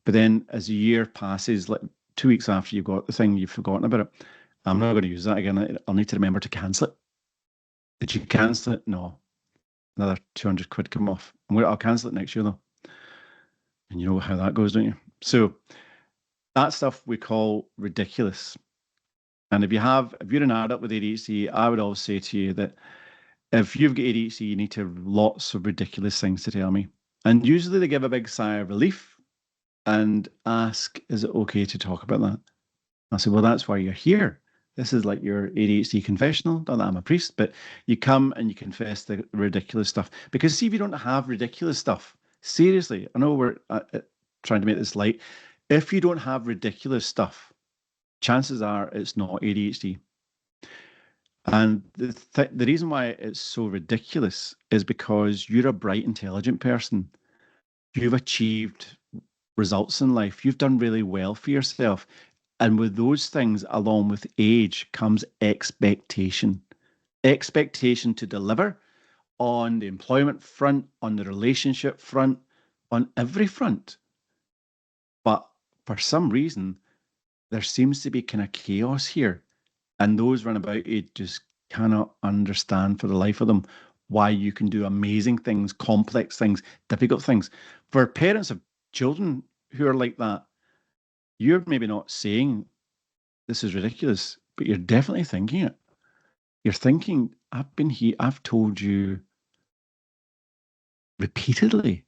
Speaker 1: But then as the year passes, like 2 weeks after you've got the thing, you've forgotten about it. I'm not going to use that again. I'll need to remember to cancel it. Did you cancel it? No. Another 200 quid come off. I'll cancel it next year though. And you know how that goes, don't you? So that stuff we call ridiculous. And if you're an adult with ADHD, I would always say to you that if you've got ADHD, you need to have lots of ridiculous things to tell me. And usually they give a big sigh of relief and ask, is it okay to talk about that? I say, well, that's why you're here. This is like your ADHD confessional. Not that I'm a priest, but you come and you confess the ridiculous stuff. Because see, if you don't have ridiculous stuff, seriously, I know we're trying to make this light. If you don't have ridiculous stuff, chances are it's not ADHD. And the reason why it's so ridiculous is because you're a bright, intelligent person. You've achieved results in life. You've done really well for yourself. And with those things, along with age, comes expectation. Expectation to deliver on the employment front, on the relationship front, on every front. But for some reason, there seems to be kind of chaos here. And those run about it just cannot understand for the life of them why you can do amazing things, complex things, difficult things. For parents of children who are like that, you're maybe not saying this is ridiculous, but you're definitely thinking it. You're thinking, I've been here, I've told you repeatedly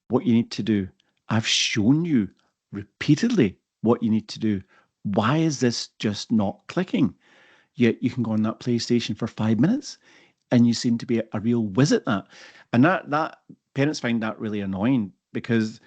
Speaker 1: what you need to do. I've shown you repeatedly what you need to do. Why is this just not clicking? Yet you can go on that PlayStation for 5 minutes and you seem to be a real whiz at that. And that parents find that really annoying because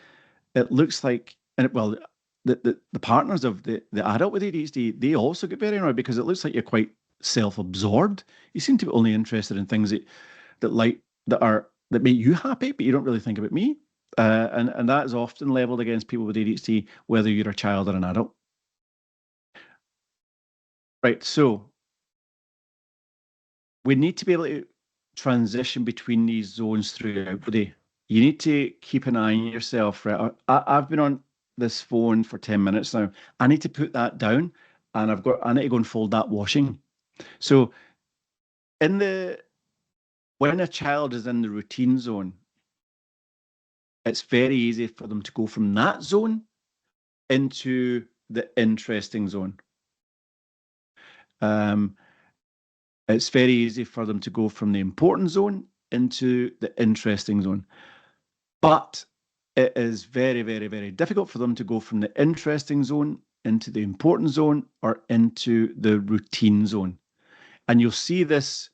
Speaker 1: it looks like, and well, the partners of the adult with ADHD, they also get very annoyed because it looks like you're quite self-absorbed. You seem to be only interested in things that like that make you happy, but you don't really think about me. And that is often leveled against people with ADHD, whether you're a child or an adult. Right. So we need to be able to transition between these zones throughout the day. You need to keep an eye on yourself, right? I've been on this phone for 10 minutes now. I need to put that down and I need to go and fold that washing. So in the when a child is in the routine zone, it's very easy for them to go from that zone into the interesting zone. Um, it's very easy for them to go from the important zone into the interesting zone. But it is very, very, very difficult for them to go from the interesting zone into the important zone or into the routine zone. And you'll see this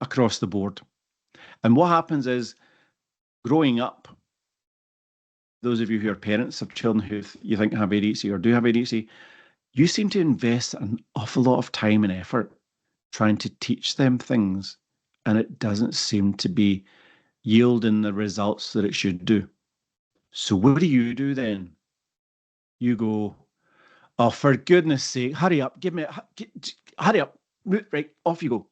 Speaker 1: across the board. And what happens is growing up, those of you who are parents of children who you think have ADHD or do have ADHD, you seem to invest an awful lot of time and effort trying to teach them things, and it doesn't seem to be yielding the results that it should do. So what do you do then? You go, oh, for goodness sake, hurry up, hurry up, right, off you go.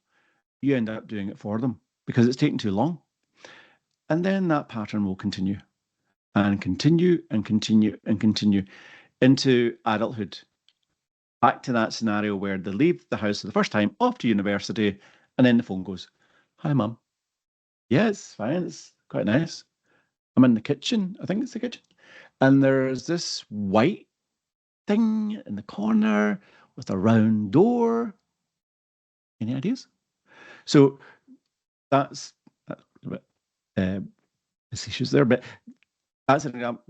Speaker 1: You end up doing it for them because it's taking too long. And then that pattern will continue and continue and continue and continue into adulthood. Back to that scenario where they leave the house for the first time, off to university, and then the phone goes, hi, mum. Yeah, it's fine. It's quite nice. I'm in the kitchen. I think it's the kitchen. And there's this white thing in the corner with a round door. Any ideas? So that's a bit facetious there, but that's an example.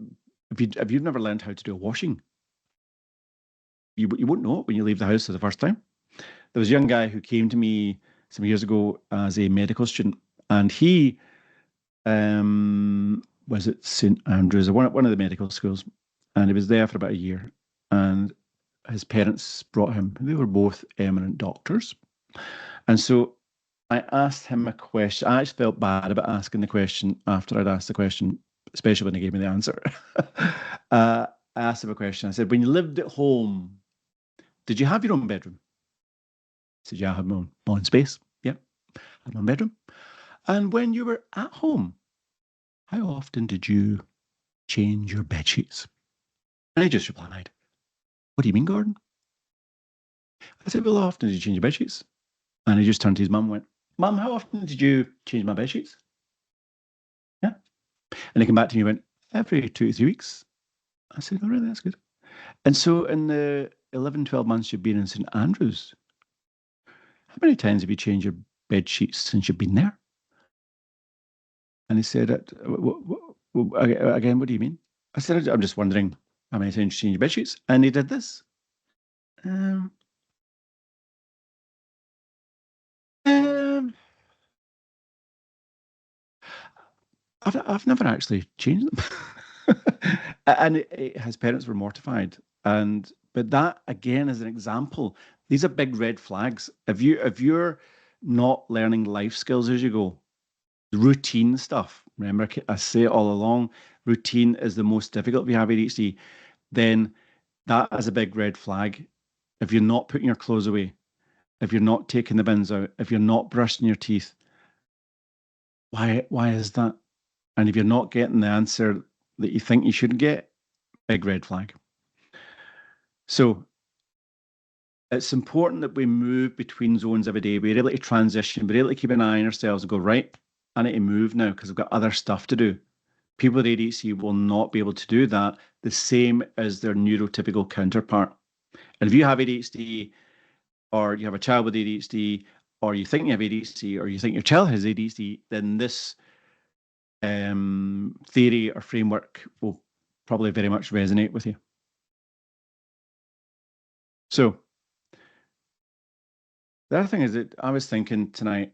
Speaker 1: If you've never learned how to do a washing, you won't know it when you leave the house for the first time. There was a young guy who came to me some years ago as a medical student, and he was at St Andrews, one of the medical schools, and he was there for about a year. And his parents brought him. They were both eminent doctors, and so I asked him a question. I actually felt bad about asking the question after I'd asked the question, especially when he gave me the answer. I asked him a question. I said, "When you lived at home, did you have your own bedroom?" He said, "Yeah, I had my own space. Yeah, I had my own bedroom." And when you were at home, how often did you change your bed sheets? And he just replied, "What do you mean, Gordon?" I said, "Well, how often did you change your bed sheets?" And he just turned to his mum and went, "Mum, how often did you change my bed sheets?" Yeah. And he came back to me and went, "Every 2 to 3 weeks." I said, "Oh, really? That's good." And so in the 11, 12 months you've been in St Andrews, how many times have you changed your bed sheets since you've been there? And he said, "Again, what do you mean?" I said, "I'm just wondering how many times you change your bed sheets." And he did this. Um, I've never actually changed them. And his parents were mortified. And but that again is an example. These are big red flags. If you're not learning life skills as you go, routine stuff, remember I say it all along, routine is the most difficult if you have ADHD, then that is a big red flag. If you're not putting your clothes away, if you're not taking the bins out, if you're not brushing your teeth, why is that? And if you're not getting the answer that you think you should get, big red flag. So it's important that we move between zones every day. We're able to transition, we're able to keep an eye on ourselves and go, right, I need to move now because I've got other stuff to do. People with ADHD will not be able to do that the same as their neurotypical counterpart. And if you have ADHD, or you have a child with ADHD, or you think you have ADHD, or you think your child has ADHD, then this theory or framework will probably very much resonate with you. So the other thing is that I was thinking tonight,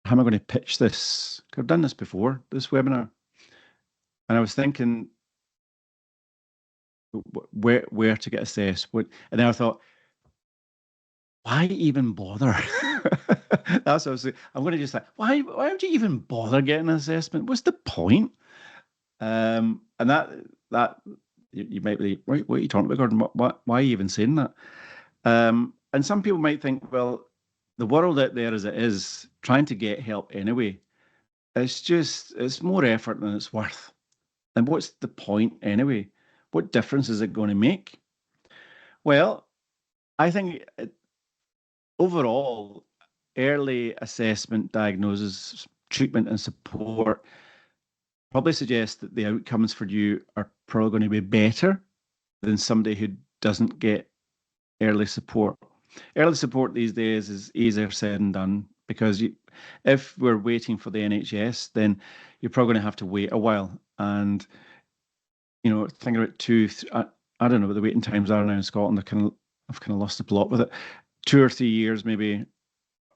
Speaker 1: how am I going to pitch this? I've done this before, this webinar, and I was thinking where to get assessed. And then I thought, why even bother? That's what I was saying. I'm going to just like, why would you even bother getting an assessment? What's the point? And that you might be, what are you talking about, Gordon? Why are you even saying that? And some people might think, well, the world out there as it is, trying to get help anyway, it's more effort than it's worth. And what's the point anyway? What difference is it going to make? Well, I think overall, early assessment, diagnosis, treatment, and support probably suggest that the outcomes for you are probably going to be better than somebody who doesn't get early support. Early support these days is easier said than done because if we're waiting for the NHS, then you're probably going to have to wait a while. And, thinking about I don't know what the waiting times are now in Scotland. I've kind of lost the plot with it. 2 or 3 years maybe,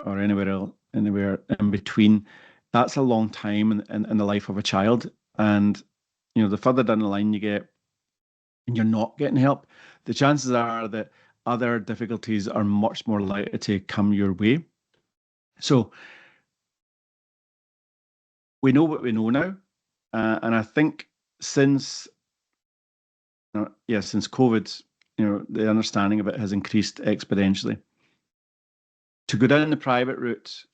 Speaker 1: or anywhere in between. That's a long time in the life of a child. And, the further down the line you get and you're not getting help, the chances are that other difficulties are much more likely to come your way. So we know what we know now. And I think since COVID, the understanding of it has increased exponentially. To go down the private route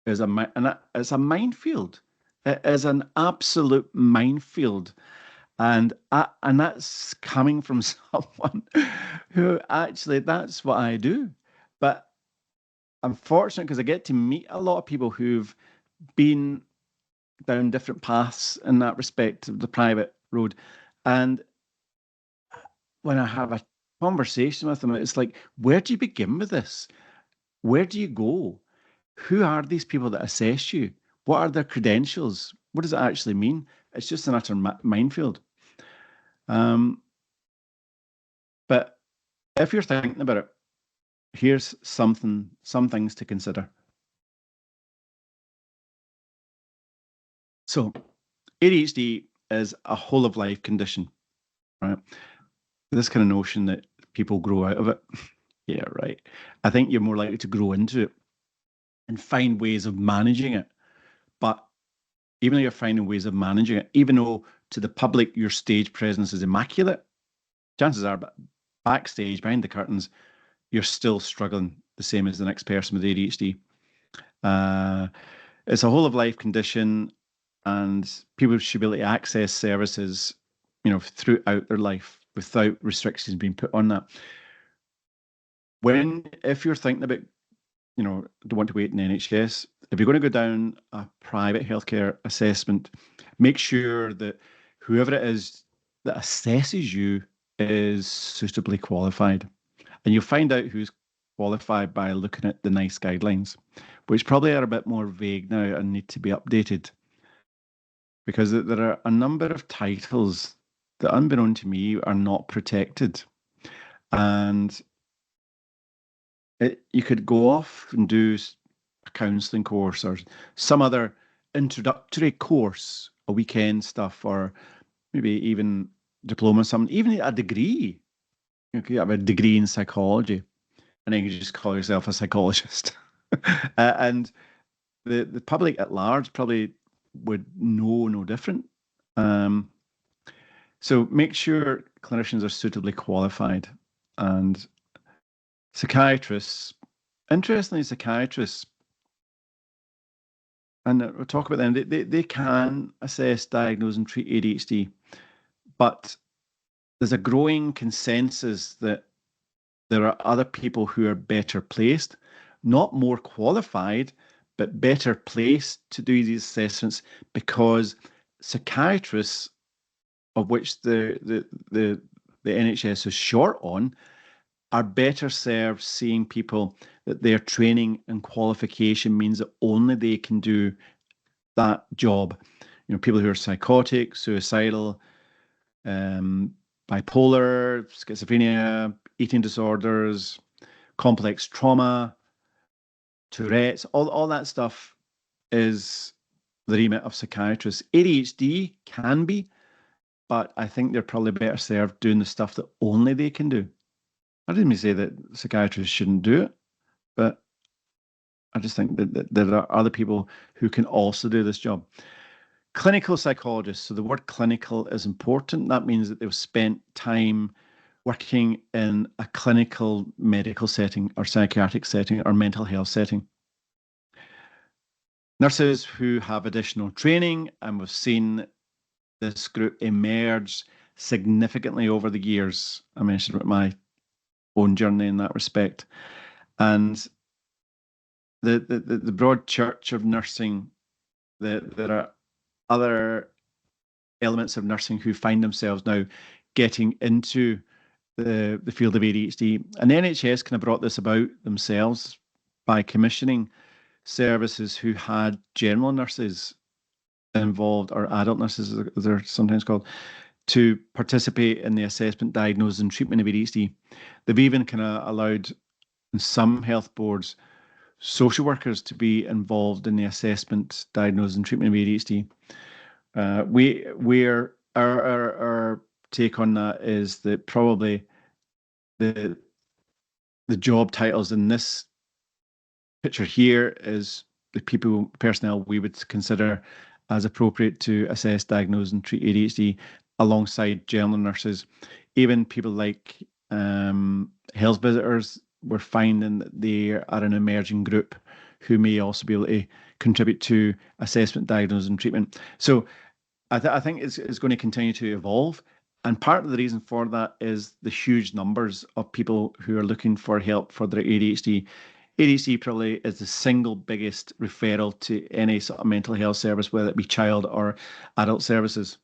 Speaker 1: it's a minefield. It is an absolute minefield. And that's coming from someone who actually that's what I do. But I'm fortunate because I get to meet a lot of people who've been down different paths in that respect of the private road. And when I have a conversation with them, it's like, where do you begin with this? Where do you go? Who are these people that assess you? What are their credentials? What does it actually mean? It's just an utter minefield. But if you're thinking about it, here's some things to consider. So ADHD is a whole of life condition, right? This kind of notion that people grow out of it. Yeah, right. I think you're more likely to grow into it and find ways of managing it. But even though you're finding ways of managing it, even though to the public your stage presence is immaculate, chances are backstage, behind the curtains, you're still struggling the same as the next person with ADHD. It's a whole of life condition, and people should be able to access services, throughout their life without restrictions being put on that. If you're thinking about, don't want to wait in the NHS, if you're going to go down a private healthcare assessment, make sure that whoever it is that assesses you is suitably qualified. And you'll find out who's qualified by looking at the NICE guidelines, which probably are a bit more vague now and need to be updated. Because there are a number of titles that, unbeknown to me, are not protected. And you could go off and do a counselling course or some other introductory course, a weekend stuff, or maybe even diploma, something, even a degree. You could have a degree in psychology, and then you just call yourself a psychologist. And the public at large probably would know no different. Um, so make sure clinicians are suitably qualified, and psychiatrists. Interestingly, psychiatrists, and we'll talk about them. They can assess, diagnose, and treat ADHD, but there's a growing consensus that there are other people who are better placed, not more qualified, but better placed to do these assessments, because psychiatrists, of which the NHS is short on, are better served seeing people that their training and qualification means that only they can do that job. You know, people who are psychotic, suicidal, um, bipolar, schizophrenia, eating disorders, complex trauma, Tourette's, all that stuff is the remit of psychiatrists. ADHD can be, but I think they're probably better served doing the stuff that only they can do. I didn't mean to say that psychiatrists shouldn't do it, but I just think that there are other people who can also do this job. Clinical psychologists. So the word clinical is important. That means that they've spent time working in a clinical medical setting or psychiatric setting or mental health setting. Nurses who have additional training, and we've seen this group emerge significantly over the years. I mentioned about my own journey in that respect. And the broad church of nursing, there are other elements of nursing who find themselves now getting into the field of ADHD. And the NHS kind of brought this about themselves by commissioning services who had general nurses involved, or adult nurses as they're sometimes called, to participate in the assessment, diagnosis, and treatment of ADHD. They've even kind of allowed, in some health boards, social workers to be involved in the assessment, diagnosis, and treatment of ADHD. Our take on that is that probably the job titles in this picture here is the personnel we would consider as appropriate to assess, diagnose, and treat ADHD alongside general nurses. Even people like health visitors, we're finding that they are an emerging group who may also be able to contribute to assessment, diagnosis, and treatment. So I think it's going to continue to evolve. And part of the reason for that is the huge numbers of people who are looking for help for their ADHD. ADHD probably is the single biggest referral to any sort of mental health service, whether it be child or adult services.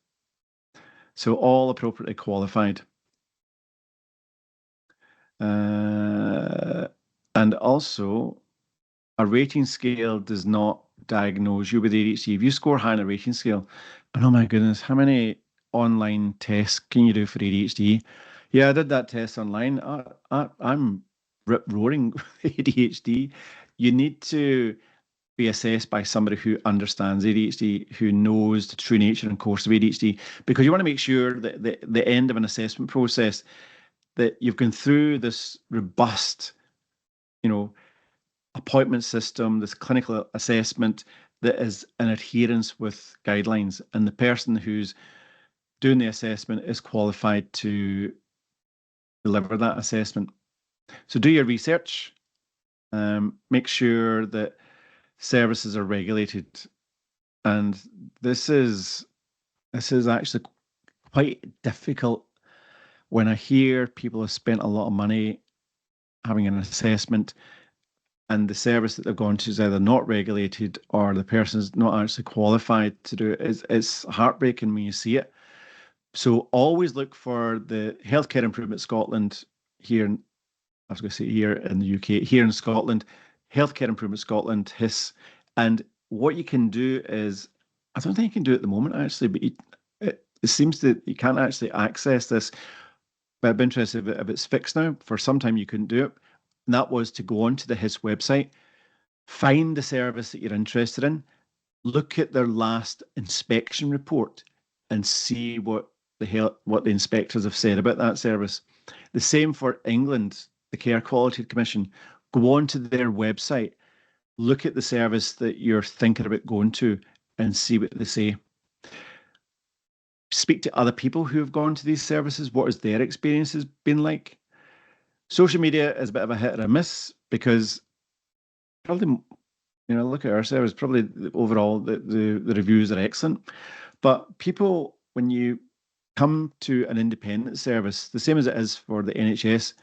Speaker 1: So all appropriately qualified. And also, a rating scale does not diagnose you with ADHD. If you score high on a rating scale, but oh my goodness, how many online tests can you do for ADHD? Yeah, I did that test online. I'm rip roaring with ADHD. You need to be assessed by somebody who understands ADHD, who knows the true nature and course of ADHD, because you want to make sure that the end of an assessment process, that you've gone through this robust, you know, appointment system, this clinical assessment that is in adherence with guidelines, and the person who's doing the assessment is qualified to deliver that assessment. So do your research. Make sure that services are regulated, and this is actually quite difficult when I hear people have spent a lot of money having an assessment, and the service that they've gone to is either not regulated or the person's not actually qualified to do it. It's heartbreaking when you see it. So always look for the Healthcare Improvement Scotland here. I was going to say here in the UK, here in Scotland, Healthcare Improvement Scotland, HIS. And what you can do is, I don't think you can do it at the moment actually, but it seems that you can't actually access this. But I'd be interested if it's fixed now. For some time you couldn't do it. And that was to go onto the HIS website, find the service that you're interested in, look at their last inspection report and see what the inspectors have said about that service. The same for England, the Care Quality Commission. Go on to their website, look at the service that you're thinking about going to, and see what they say. Speak to other people who have gone to these services. What has their experiences been like? Social media is a bit of a hit or a miss because probably, look at our service, probably overall the reviews are excellent. But people, when you come to an independent service, the same as it is for the NHS,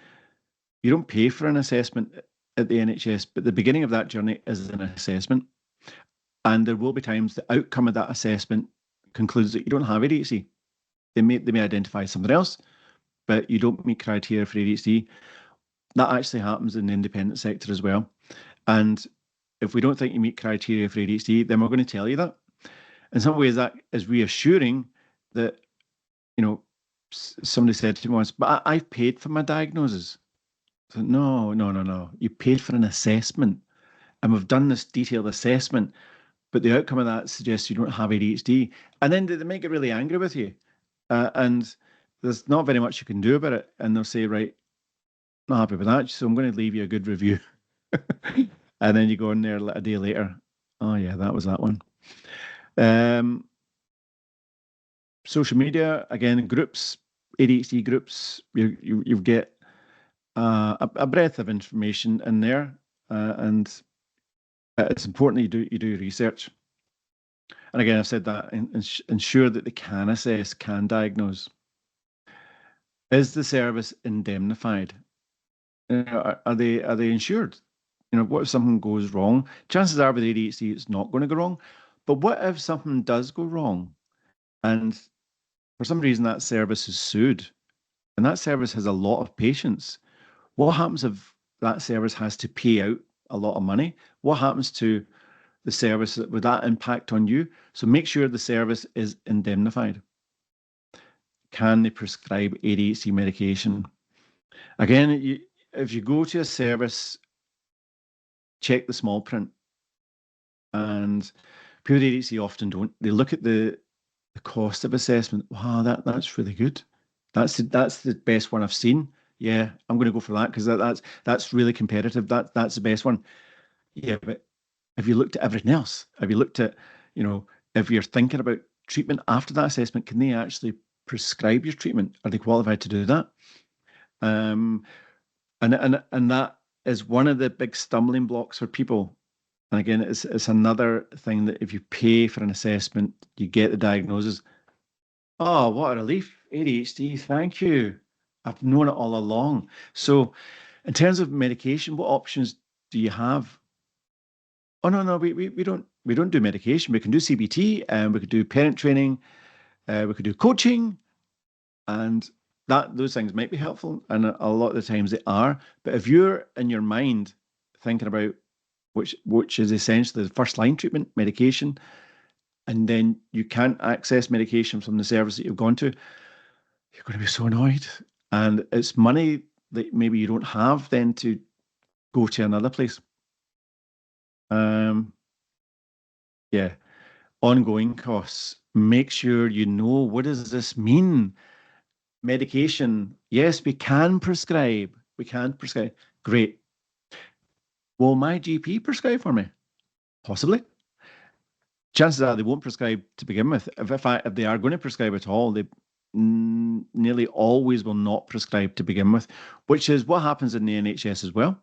Speaker 1: you don't pay for an assessment at the NHS, but the beginning of that journey is an assessment. And there will be times the outcome of that assessment concludes that you don't have ADHD. They may identify something else, but you don't meet criteria for ADHD. That actually happens in the independent sector as well. And if we don't think you meet criteria for ADHD, then we're going to tell you that. In some ways, that is reassuring that, somebody said to me once, but I've paid for my diagnosis. I said, no, no, no, no. You paid for an assessment. And we've done this detailed assessment, but the outcome of that suggests you don't have ADHD. And then they make get really angry with you. And there's not very much you can do about it. And they'll say, right, not happy with that. So I'm going to leave you a good review. And then you go in there a day later. Oh, yeah, that was that one. Social media, again, groups, ADHD groups, you get a breadth of information in there. And it's important that you do research. And again, I've said that, ensure that they can assess, can diagnose. Is the service indemnified? Are they insured? What if something goes wrong? Chances are with ADHD, it's not going to go wrong. But what if something does go wrong? And for some reason, that service is sued, and that service has a lot of patients. What happens if that service has to pay out a lot of money? What happens to the service? Would that impact on you? So make sure the service is indemnified. Can they prescribe ADHD medication? Again, if you go to a service, check the small print. And people with ADHD often don't. They look at the cost of assessment. Wow, that's really good. That's the best one I've seen. Yeah, I'm going to go for that because that's really competitive. That's the best one. Yeah, but have you looked at everything else? Have you looked at, if you're thinking about treatment after that assessment, can they actually prescribe your treatment? Are they qualified to do that? And that is one of the big stumbling blocks for people. And again, it's another thing that if you pay for an assessment, you get the diagnosis. Oh, what a relief. ADHD, thank you. I've known it all along. So, in terms of medication, what options do you have? Oh no, no, we don't do medication. We can do CBT and we could do parent training, we could do coaching, and those things might be helpful, and a lot of the times they are. But if you're in your mind thinking about which is essentially the first line treatment, medication, and then you can't access medication from the service that you've gone to, you're going to be so annoyed. And it's money that maybe you don't have then to go to another place. Um, yeah. Ongoing costs. Make sure you know, what does this mean? Medication. Yes, we can prescribe. We can prescribe. Great. Will my GP prescribe for me? Possibly. Chances are they won't prescribe to begin with. If they are going to prescribe at all, they nearly always will not prescribe to begin with, which is what happens in the NHS as well.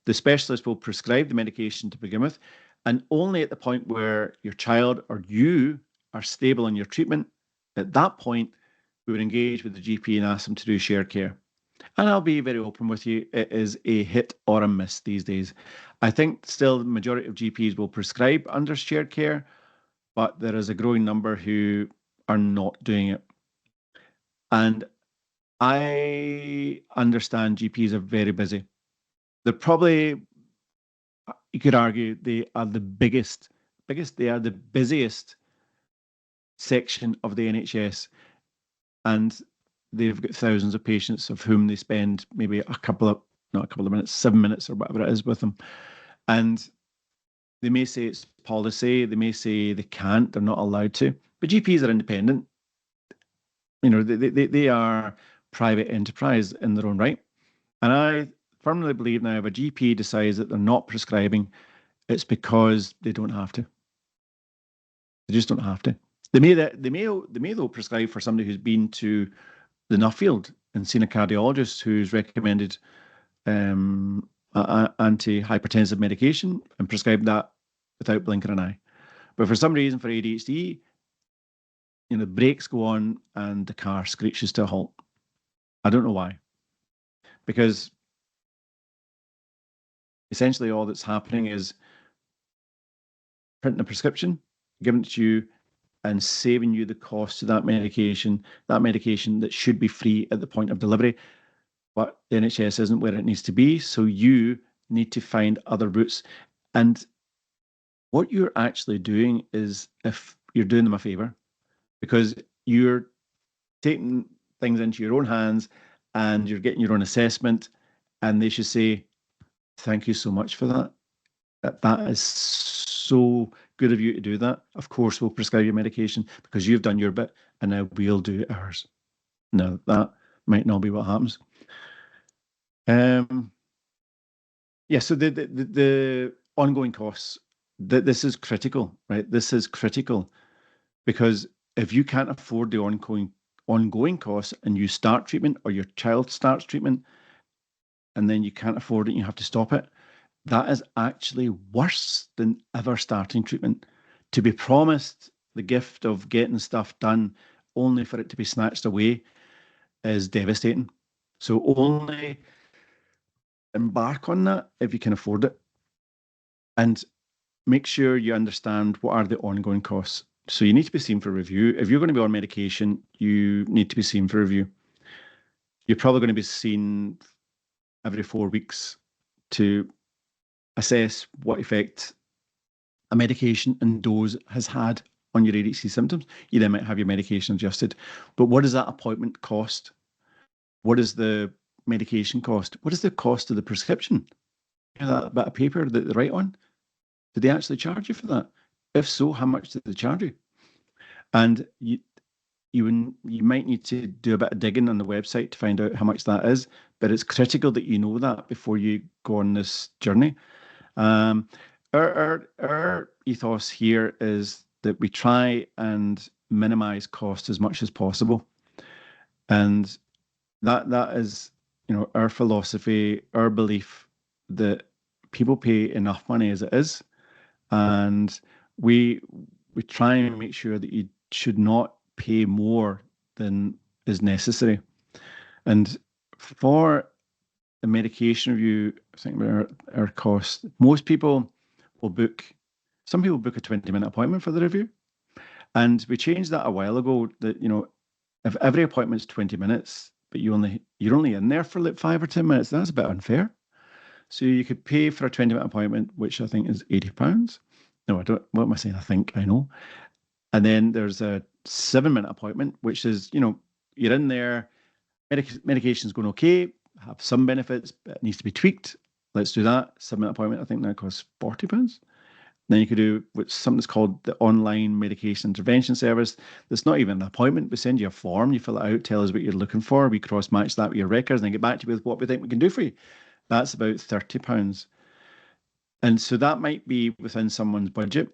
Speaker 1: The specialist will prescribe the medication to begin with, and only at the point where your child or you are stable in your treatment, at that point, we would engage with the GP and ask them to do shared care. And I'll be very open with you, it is a hit or a miss these days. I think still the majority of GPs will prescribe under shared care, but there is a growing number who are not doing it. And I understand GPs are very busy. They're probably, you could argue, they are the they are the busiest section of the NHS. And they've got thousands of patients of whom they spend maybe not a couple of minutes, 7 minutes or whatever it is with them. And They may say it's policy, they may say they can't, they're not allowed to, but GPs are independent. They are private enterprise in their own right. And I firmly believe now if a GP decides that they're not prescribing, it's because they don't have to. They just don't have to. They may though prescribe for somebody who's been to the Nuffield and seen a cardiologist who's recommended anti-hypertensive medication and prescribe that without blinking an eye. But for some reason, for ADHD, the brakes go on and the car screeches to a halt. I don't know why. Because essentially all that's happening is printing a prescription, giving it to you, and saving you the cost of that medication that should be free at the point of delivery. But the NHS isn't where it needs to be. So you need to find other routes. And what you're actually doing is, if you're doing them a favor, because you're taking things into your own hands and you're getting your own assessment, and they should say, thank you so much for that. That is so good of you to do that. Of course, we'll prescribe your medication because you've done your bit, and now we'll do ours. Now, that might not be what happens. Yeah, so the ongoing costs, this is critical, right? This is critical because if you can't afford the ongoing costs and you start treatment or your child starts treatment and then you can't afford it and you have to stop it, that is actually worse than ever starting treatment. To be promised the gift of getting stuff done only for it to be snatched away is devastating. So only embark on that if you can afford it. And make sure you understand what are the ongoing costs. So you need to be seen for review. If you're going to be on medication, you need to be seen for review. You're probably going to be seen every 4 weeks to assess what effect a medication and dose has had on your ADHD symptoms. You then might have your medication adjusted. But what does that appointment cost? What is the medication cost? What is the cost of the prescription? That bit of paper that they write on? Did they actually charge you for that? If so, how much did they charge you? And you might need to do a bit of digging on the website to find out how much that is. But it's critical that you know that before you go on this journey. Our ethos here is that we try and minimize cost as much as possible, and that is, our philosophy, our belief that people pay enough money as it is, and we try and make sure that you should not pay more than is necessary. And for the medication review, I think our cost, most people will book, some people book a 20-minute appointment for the review. And we changed that a while ago that, if every appointment's 20 minutes, but you're only in there for like 5 or 10 minutes, that's a bit unfair. So you could pay for a 20-minute appointment, which I think is £80. No, I don't. What am I saying? I think I know. And then there's a 7-minute appointment, which is, you're in there, medication's going okay, have some benefits, but it needs to be tweaked. Let's do that. 7-minute appointment, I think that costs £40. Then you could do something that's called the online medication intervention service. That's not even an appointment. We send you a form, you fill it out, tell us what you're looking for. We cross match that with your records and then get back to you with what we think we can do for you. That's about £30. And so that might be within someone's budget.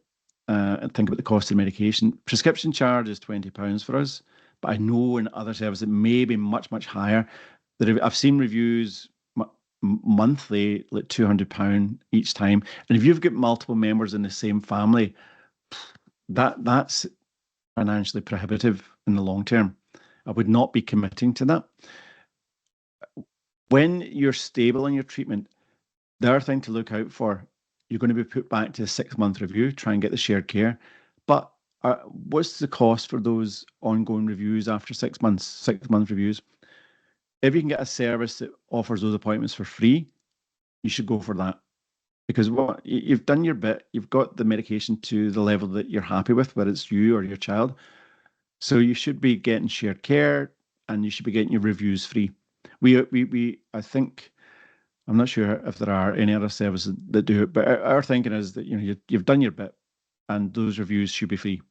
Speaker 1: And think about the cost of medication. Prescription charge is £20 for us, but I know in other services it may be much, much higher. I've seen reviews monthly, like £200 each time. And if you've got multiple members in the same family, that's financially prohibitive in the long term. I would not be committing to that. When you're stable in your treatment, the other thing to look out for, you're going to be put back to a 6-month review, try and get the shared care. But what's the cost for those ongoing reviews after 6 months, 6-month reviews? If you can get a service that offers those appointments for free, you should go for that. Because you've done your bit, you've got the medication to the level that you're happy with, whether it's you or your child. So you should be getting shared care and you should be getting your reviews free. I think I'm not sure if there are any other services that do it, but our thinking is that you've done your bit, and those reviews should be free,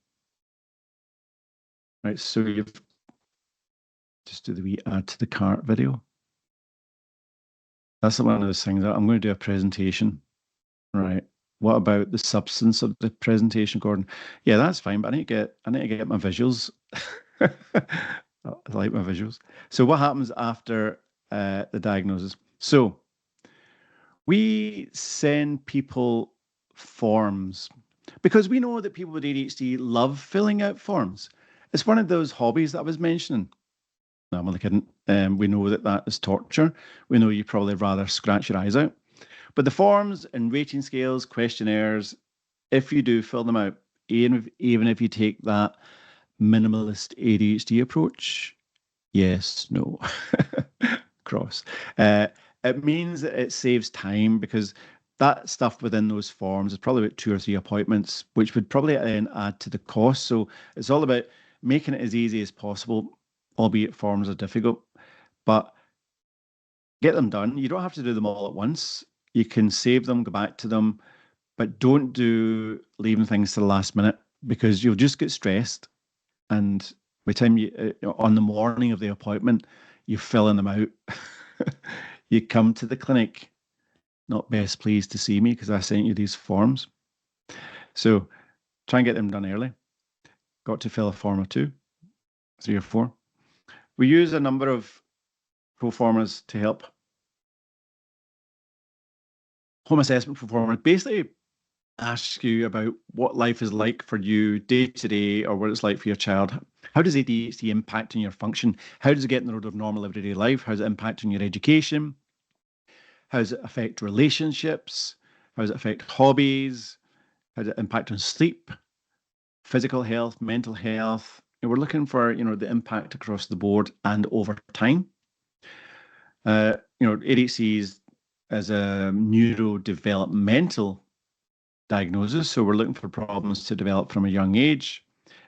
Speaker 1: right? So you've just do the wee add to the cart video. That's one of those things that I'm going to do a presentation, right? What about the substance of the presentation, Gordon? Yeah, that's fine, but I need to get my visuals. I like my visuals. So what happens after the diagnosis? So we send people forms because we know that people with ADHD love filling out forms. It's one of those hobbies that I was mentioning. No, I'm only kidding. We know that that is torture. We know you probably rather scratch your eyes out. But the forms and rating scales, questionnaires, if you do fill them out, even if you take that minimalist ADHD approach, yes, no, cross. Uh, it means that it saves time because that stuff within those forms is probably about 2 or 3 appointments, which would probably then add to the cost. So it's all about making it as easy as possible, albeit forms are difficult. But get them done. You don't have to do them all at once. You can save them, go back to them, but don't do leaving things to the last minute because you'll just get stressed. And by the time on the morning of the appointment, you're filling them out. You come to the clinic, not best pleased to see me because I sent you these forms. So try and get them done early. Got to fill a form or two, 3 or 4. We use a number of pro formas to help. Home assessment pro forma basically ask you about what life is like for you day to day or what it's like for your child. How does ADHD impact on your function? How does it get in the road of normal everyday life? How does it impact on your education? How does it affect relationships? How does it affect hobbies? How does it impact on sleep, physical health, mental health? And we're looking for, the impact across the board and over time. ADHD is a neurodevelopmental diagnosis. So we're looking for problems to develop from a young age.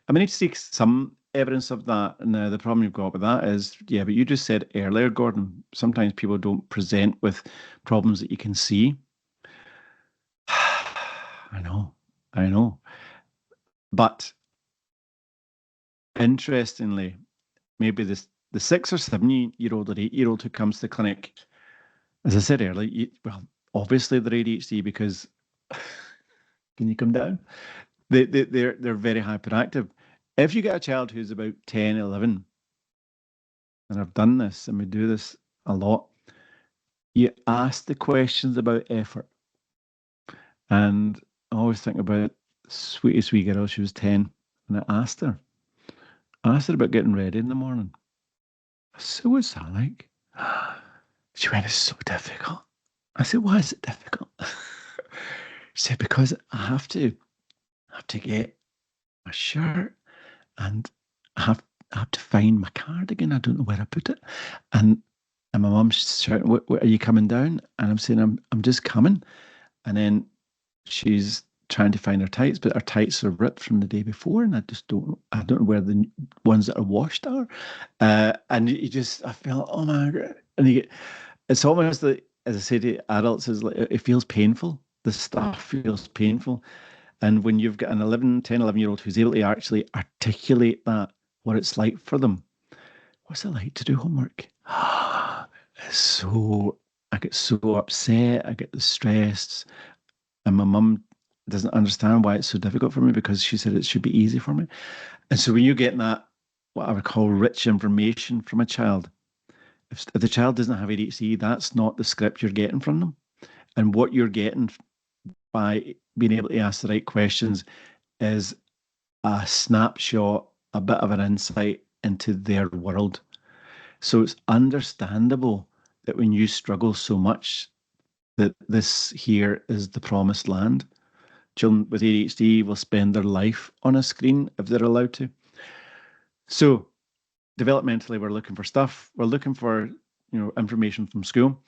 Speaker 1: And we need to seek some evidence of that. Now, the problem you've got with that is, yeah, but you just said earlier, Gordon, sometimes people don't present with problems that you can see. I know. But interestingly, maybe the 6 or 7 year old or 8 year old who comes to the clinic, as I said earlier, well, obviously they're ADHD because can you come down? They're very hyperactive. If you get a child who's about 10, 11, and I've done this and we do this a lot, you ask the questions about effort. And I always think about sweetest wee girl, she was 10, and I asked her about getting ready in the morning. So what's that like? She went, it's so difficult. I said, why is it difficult? She said, because I have to get my shirt and I have to find my cardigan. I don't know where I put it. And my mum's shouting, what are you coming down? And I'm saying, I'm just coming. And then she's trying to find her tights, but her tights are ripped from the day before, and I don't know where the ones that are washed are. And I felt, oh my God. And it's almost like, as I say to adults, is like, it feels painful. The stuff feels painful. And when you've got an 11-year-old who's able to actually articulate that, what it's like for them, what's it like to do homework? It's so, I get so upset, I get stressed, and my mum doesn't understand why it's so difficult for me because she said it should be easy for me. And so when you're getting that, what I would call rich information from a child, if the child doesn't have ADHD, that's not the script you're getting from them. And what you're getting by being able to ask the right questions is a snapshot, a bit of an insight into their world. So it's understandable that when you struggle so much, that this here is the promised land. Children with ADHD will spend their life on a screen if they're allowed to. So developmentally, we're looking for stuff. We're looking for, information from school.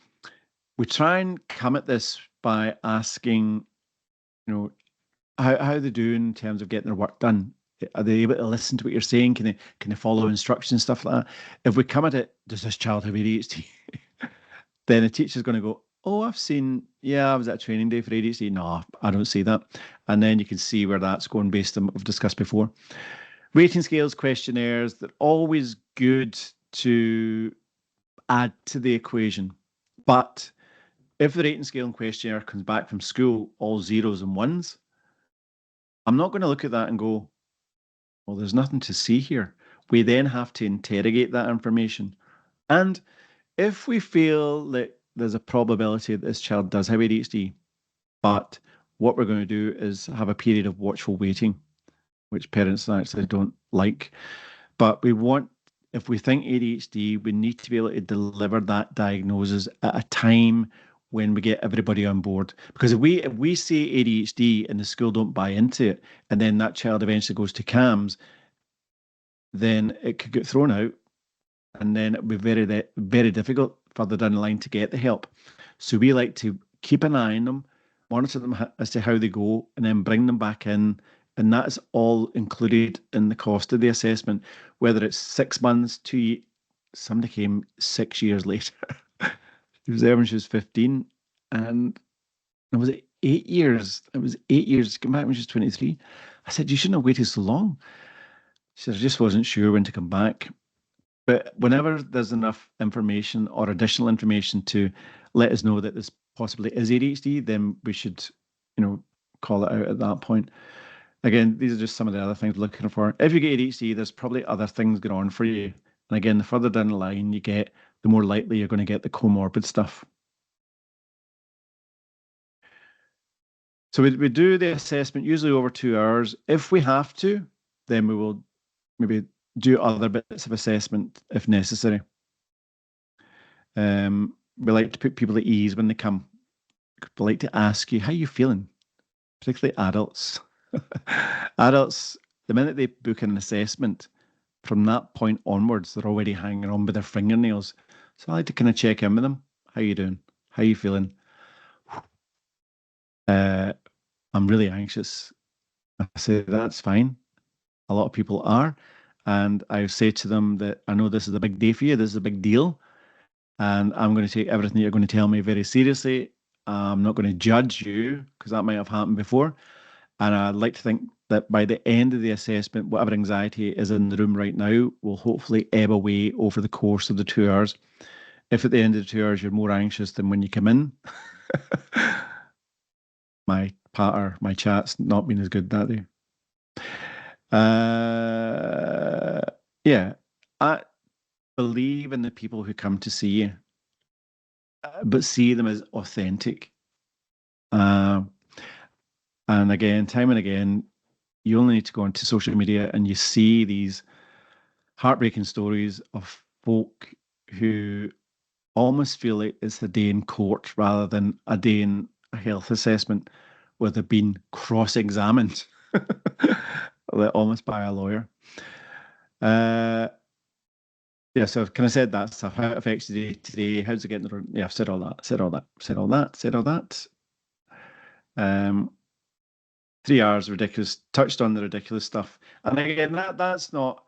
Speaker 1: We try and come at this by asking, how they do in terms of getting their work done. Are they able to listen to what you're saying? Can they follow instructions, stuff like that? If we come at it, does this child have ADHD? Then the teacher's going to go, oh, I've seen, yeah, I was at a training day for ADHD. No, I don't see that. And then you can see where that's going based on what we've discussed before. Rating scales, questionnaires, they're always good to add to the equation. But if the rating scale and questionnaire comes back from school all zeros and ones, I'm not going to look at that and go, well, there's nothing to see here. We then have to interrogate that information. And if we feel that there's a probability that this child does have ADHD, but what we're going to do is have a period of watchful waiting, which parents actually don't like. But we want, if we think ADHD, we need to be able to deliver that diagnosis at a time when we get everybody on board. Because if we say ADHD and the school don't buy into it, and then that child eventually goes to CAMS, then it could get thrown out, and then it'll be very difficult further down the line to get the help. So we like to keep an eye on them, monitor them as to how they go, and then bring them back in. And that's all included in the cost of the assessment, whether it's 6 months, somebody came 6 years later. She was there when she was 15. And it was 8 years. It was 8 years. She came back when she was 23. I said, you shouldn't have waited so long. She said, I just wasn't sure when to come back. But whenever there's enough information or additional information to let us know that this possibly is ADHD, then we should, call it out at that point. Again, these are just some of the other things we're looking for. If you get ADHD, there's probably other things going on for you. And again, the further down the line you get, the more likely you're going to get the comorbid stuff. So we do the assessment usually over 2 hours. If we have to, then we will maybe do other bits of assessment if necessary. We like to put people at ease when they come. We like to ask you, how are you feeling? Particularly adults. Adults, the minute they book an assessment, from that point onwards, they're already hanging on by their fingernails. So I like to kind of check in with them. How you doing? How you feeling? I'm really anxious. I say, that's fine. A lot of people are. And I say to them that I know this is a big day for you. This is a big deal. And I'm going to take everything you're going to tell me very seriously. I'm not going to judge you because that might have happened before. And I'd like to think that by the end of the assessment, whatever anxiety is in the room right now will hopefully ebb away over the course of the 2 hours. If at the end of the 2 hours you're more anxious than when you come in, my chat's not been as good that day. Yeah, I believe in the people who come to see you, but see them as authentic. And again, time and again, you only need to go onto social media and you see these heartbreaking stories of folk who almost feel like it's a day in court rather than a day in a health assessment where they've been cross-examined almost by a lawyer. Yeah, so I've kind of said that stuff. How it affects you today? How's it getting? Yeah, I've said all that. Said all that. Said all that. Said all that. 3 hours ridiculous. Touched on the ridiculous stuff, and again, that's not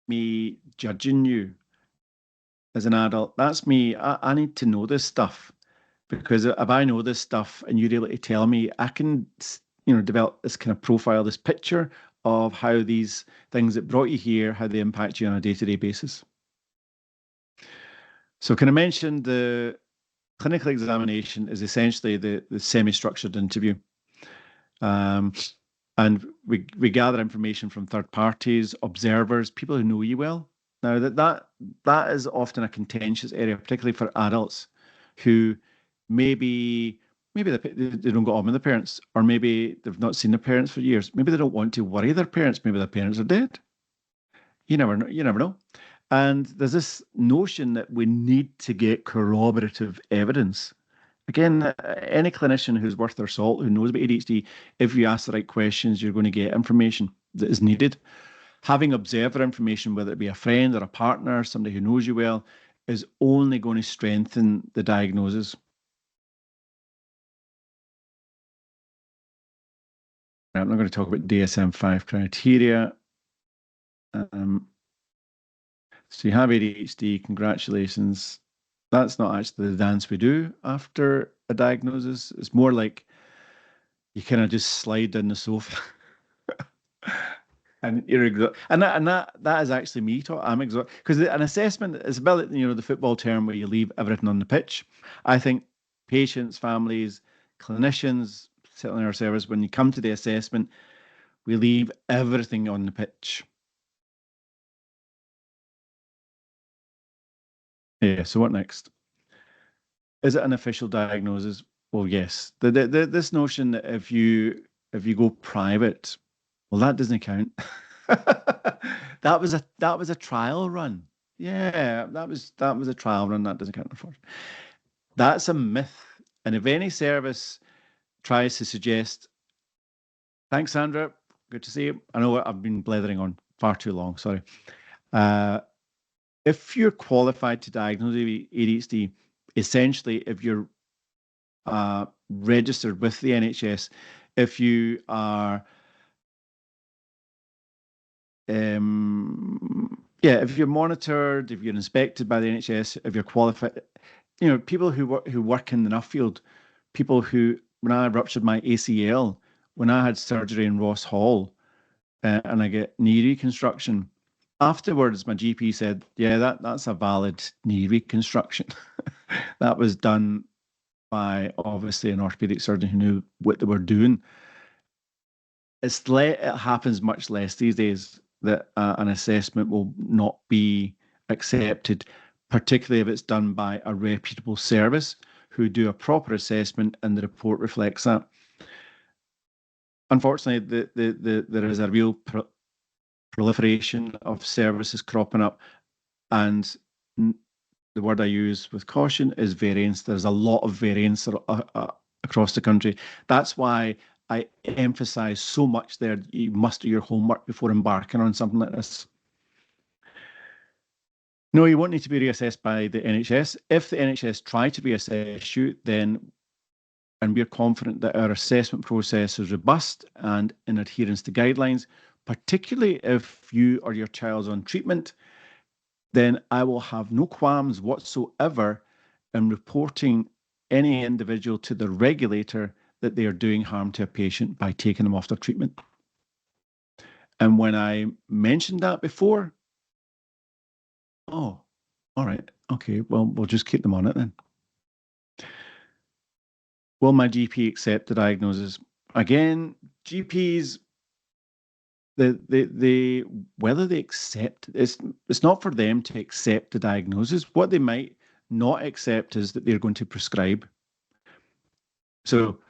Speaker 1: me judging you as an adult. That's me. I need to know this stuff because if I know this stuff and you're able to tell me, I can, develop this kind of profile, this picture of how these things that brought you here, how they impact you on a day-to-day basis. So can I mention the clinical examination is essentially the semi-structured interview. And we gather information from third parties, observers, people who know you well. Now that is often a contentious area, particularly for adults who maybe they don't get on with their parents, or maybe they've not seen their parents for years. Maybe they don't want to worry their parents. Maybe their parents are dead. You never know. You never know. And there's this notion that we need to get corroborative evidence. Again, any clinician who's worth their salt, who knows about ADHD, if you ask the right questions, you're going to get information that is needed. Having observer information, whether it be a friend or a partner, somebody who knows you well, is only going to strengthen the diagnosis. I'm not going to talk about DSM-5 criteria. So you have ADHD, congratulations. That's not actually the dance we do after a diagnosis. It's more like you kind of just slide down the sofa and you're exhausted. And that is actually me talking. I'm exhausted because an assessment is about, the football term where you leave everything on the pitch. I think patients, families, clinicians sitting in our service, when you come to the assessment, we leave everything on the pitch. Yeah. So what next? Is it an official diagnosis? Well, yes. This notion that if you go private, well, that doesn't count. That was a trial run. Yeah, that was a trial run. That doesn't count for. That's a myth. And if any service tries to suggest, thanks, Sandra, good to see you. I know I've been blethering on far too long. Sorry. Uh, if you're qualified to diagnose ADHD, essentially, if you're registered with the NHS, if you are, yeah, if you're monitored, if you're inspected by the NHS, if you're qualified, people who work in the Nuffield, people who, when I ruptured my ACL, when I had surgery in Ross Hall, and I get knee reconstruction. Afterwards, my GP said, "Yeah, that's a valid knee reconstruction." That was done by obviously an orthopedic surgeon who knew what they were doing. It happens much less these days that an assessment will not be accepted, particularly if it's done by a reputable service who do a proper assessment and the report reflects that. Unfortunately, there is a real proliferation of services cropping up, and the word I use with caution is variance. There's a lot of variance across the country. That's why I emphasize so much there. You must do your homework before embarking on something like this. No, you won't need to be reassessed by the NHS. If the NHS try to reassess you, then, and we're confident that our assessment process is robust and in adherence to guidelines, particularly if you or your child's on treatment, then I will have no qualms whatsoever in reporting any individual to the regulator that they are doing harm to a patient by taking them off their treatment. And when I mentioned that before, oh, all right, okay, well, we'll just keep them on it then. Will my GP accept the diagnosis? Again, GPs, they whether they accept, it's not for them to accept the diagnosis. What they might not accept is that they're going to prescribe. So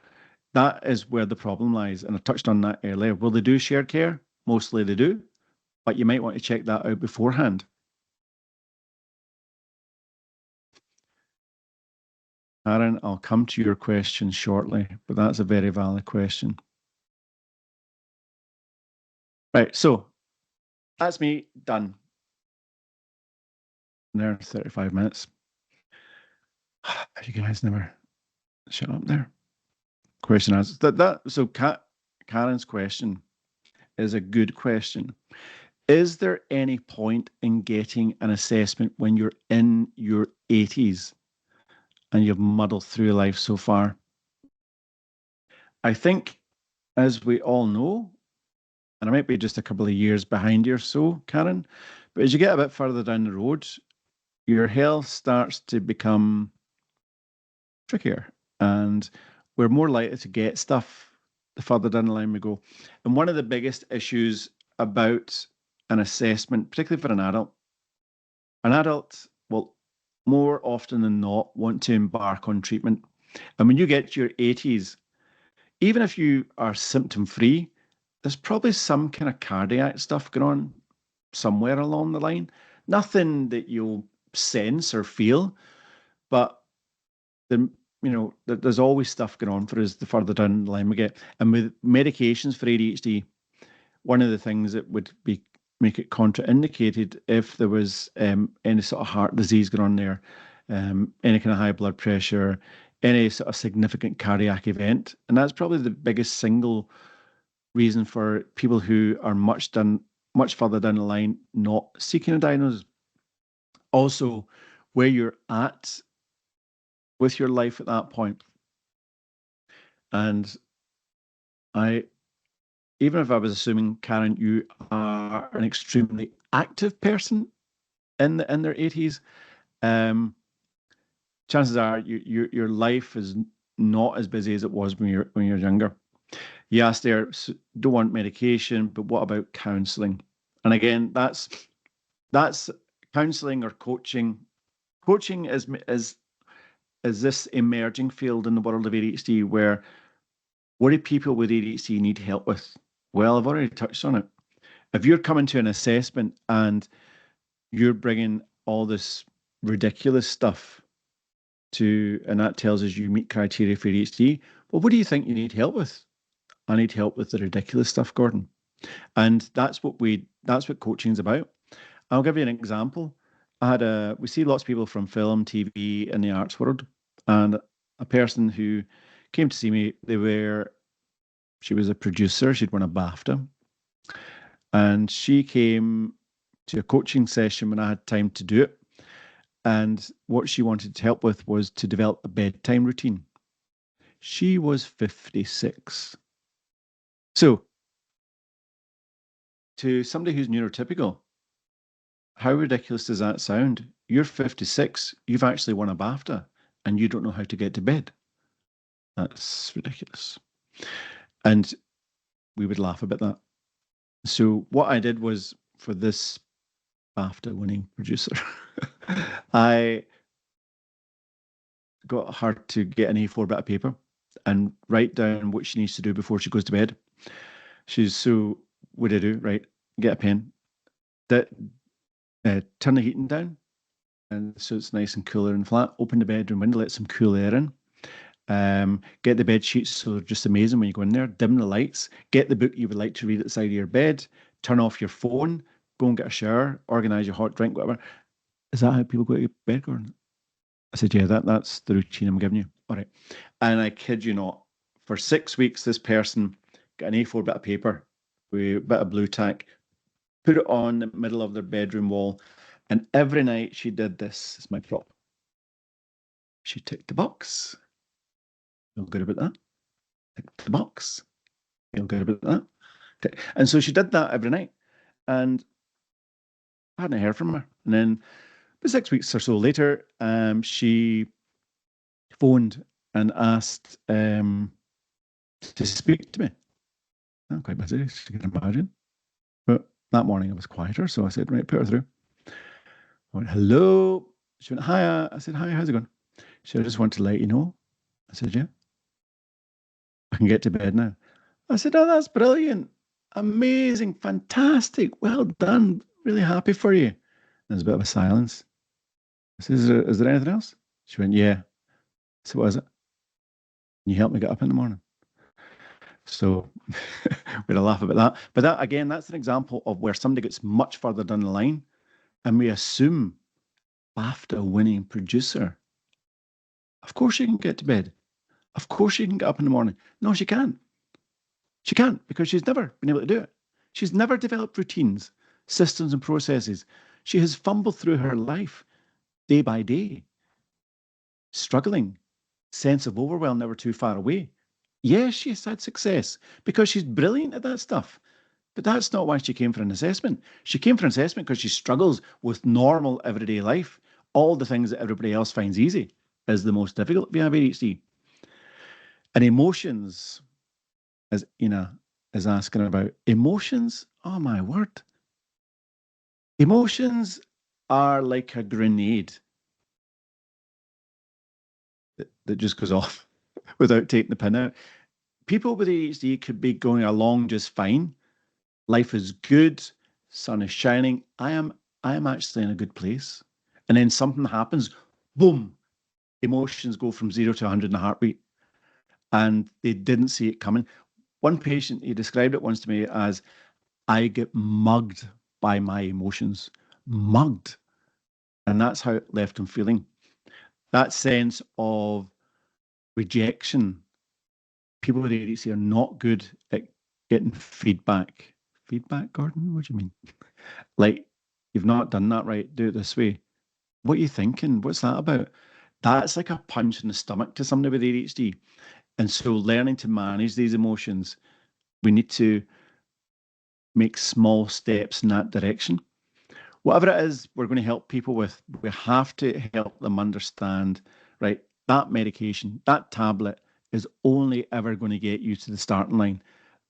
Speaker 1: that is where the problem lies. And I touched on that earlier. Will they do shared care? Mostly they do, but you might want to check that out beforehand. Aaron, I'll come to your question shortly, but that's a very valid question. Right, so that's me done. There, 35 minutes. You guys never shut up there. Question answers. So Karen's question is a good question. Is there any point in getting an assessment when you're in your 80s and you've muddled through life so far? I think, as we all know, and I might be just a couple of years behind you or so, Karen, but as you get a bit further down the road, your health starts to become trickier and we're more likely to get stuff the further down the line we go. And one of the biggest issues about an assessment, particularly for an adult will more often than not want to embark on treatment. And when you get to your 80s, even if you are symptom free, there's probably some kind of cardiac stuff going on somewhere along the line. Nothing that you'll sense or feel, but the there's always stuff going on for us the further down the line we get. And with medications for ADHD, one of the things that would be make it contraindicated if there was any sort of heart disease going on there, any kind of high blood pressure, any sort of significant cardiac event. And that's probably the biggest single reason for people who are much further down the line not seeking a diagnosis. Also, where you're at with your life at that point. And I, even if I was assuming, Karen, you are an extremely active person in their 80s, um, chances are your life is not as busy as it was when you're younger. You asked there, don't want medication, but what about counselling? And again, that's counselling or coaching. Coaching is this emerging field in the world of ADHD where what do people with ADHD need help with? Well, I've already touched on it. If you're coming to an assessment and you're bringing all this ridiculous stuff and that tells us you meet criteria for ADHD, well, what do you think you need help with? I need help with the ridiculous stuff, Gordon. And that's what coaching is about. I'll give you an example. We see lots of people from film, TV, and the arts world, and a person who came to see me, she was a producer, she'd won a BAFTA, and she came to a coaching session when I had time to do it. And what she wanted to help with was to develop a bedtime routine. She was 56. So, to somebody who's neurotypical, how ridiculous does that sound? You're 56, you've actually won a BAFTA, and you don't know how to get to bed. That's ridiculous. And we would laugh about that. So, what I did was for this BAFTA winning producer, I got her to get an A4 bit of paper and write down what she needs to do before she goes to bed. So, what do I do? Right, get a pen, turn the heating down, and so it's nice and cooler and flat. Open the bedroom window, let some cool air in. Get the bed sheets so they're just amazing when you go in there. Dim the lights. Get the book you would like to read at the side of your bed. Turn off your phone. Go and get a shower. Organize your hot drink, whatever. Is that how people go to bed, Gordon? I said, yeah, that's the routine I'm giving you. All right. And I kid you not, for 6 weeks, this person got an A4 bit of paper with a bit of blue tack, put it on the middle of their bedroom wall, and every night she did this. It's my prop. She ticked the box. Feel good about that. Ticked the box. Feel good about that. And so she did that every night. And I hadn't heard from her. And then about 6 weeks or so later, she phoned and asked to speak to me. I'm quite busy, as you can imagine. But that morning I was quieter, so I said, right, put her through. I went, hello. She went, hi. I said, hi, how's it going? She said, I just want to let you know. I said, yeah, I can get to bed now. I said, oh, that's brilliant. Amazing, fantastic. Well done. Really happy for you. There's a bit of a silence. I said, is there anything else? She went, yeah. I said, what is it? Can you help me get up in the morning? So we had a laugh about that. But that, again, that's an example of where somebody gets much further down the line and we assume BAFTA winning producer. Of course she can get to bed. Of course she can get up in the morning. No, she can't. She can't because she's never been able to do it. She's never developed routines, systems, and processes. She has fumbled through her life day by day, struggling, sense of overwhelm never too far away. Yes, she has had success because she's brilliant at that stuff. But that's not why she came for an assessment. She came for an assessment because she struggles with normal everyday life. All the things that everybody else finds easy is the most difficult if you have ADHD. And emotions, as Ina is asking about, emotions, oh my word. Emotions are like a grenade that just goes off without taking the pin out. People with ADHD could be going along just fine. Life is good, sun is shining. I am actually in a good place. And then something happens, boom, emotions go from 0 to 100 in a heartbeat. And they didn't see it coming. One patient, he described it once to me as, I get mugged by my emotions. Mugged. And that's how it left him feeling. That sense of rejection. People with ADHD are not good at getting feedback. Feedback, Gordon? What do you mean? Like, you've not done that right. Do it this way. What are you thinking? What's that about? That's like a punch in the stomach to somebody with ADHD. And so learning to manage these emotions, we need to make small steps in that direction. Whatever it is we're going to help people with, we have to help them understand, right? That medication, that tablet is only ever going to get you to the starting line.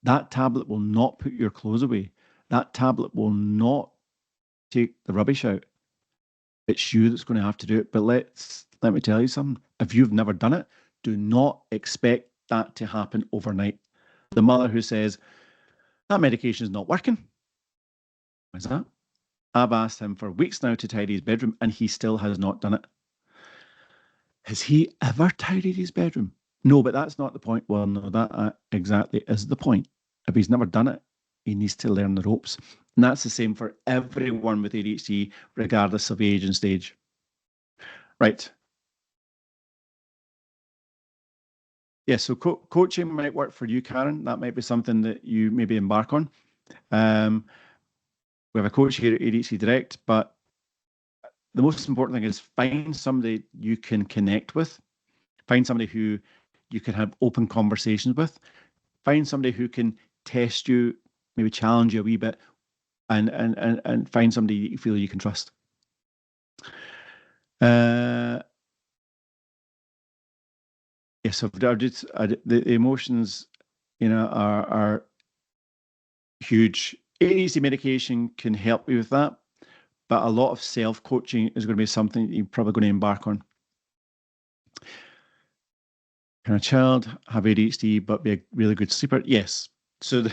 Speaker 1: That tablet will not put your clothes away. That tablet will not take the rubbish out. It's you that's going to have to do it. But let me tell you something. If you've never done it, do not expect that to happen overnight. The mother who says, that medication is not working. Why is that? I've asked him for weeks now to tidy his bedroom and he still has not done it. Has he ever tidied his bedroom? No, but that's not the point. Well, no, that exactly is the point. If he's never done it, he needs to learn the ropes. And that's the same for everyone with ADHD, regardless of age and stage. Right. Yeah, so coaching might work for you, Karen. That might be something that you maybe embark on. Um, we have a coach here at ADHD Direct, but the most important thing is find somebody you can connect with. Find somebody who you can have open conversations with. Find somebody who can test you, maybe challenge you a wee bit, and find somebody you feel you can trust. Yes, so the emotions, are huge. ADHD medication can help you with that, but a lot of self-coaching is going to be something that you're probably going to embark on. Can a child have ADHD but be a really good sleeper? Yes. So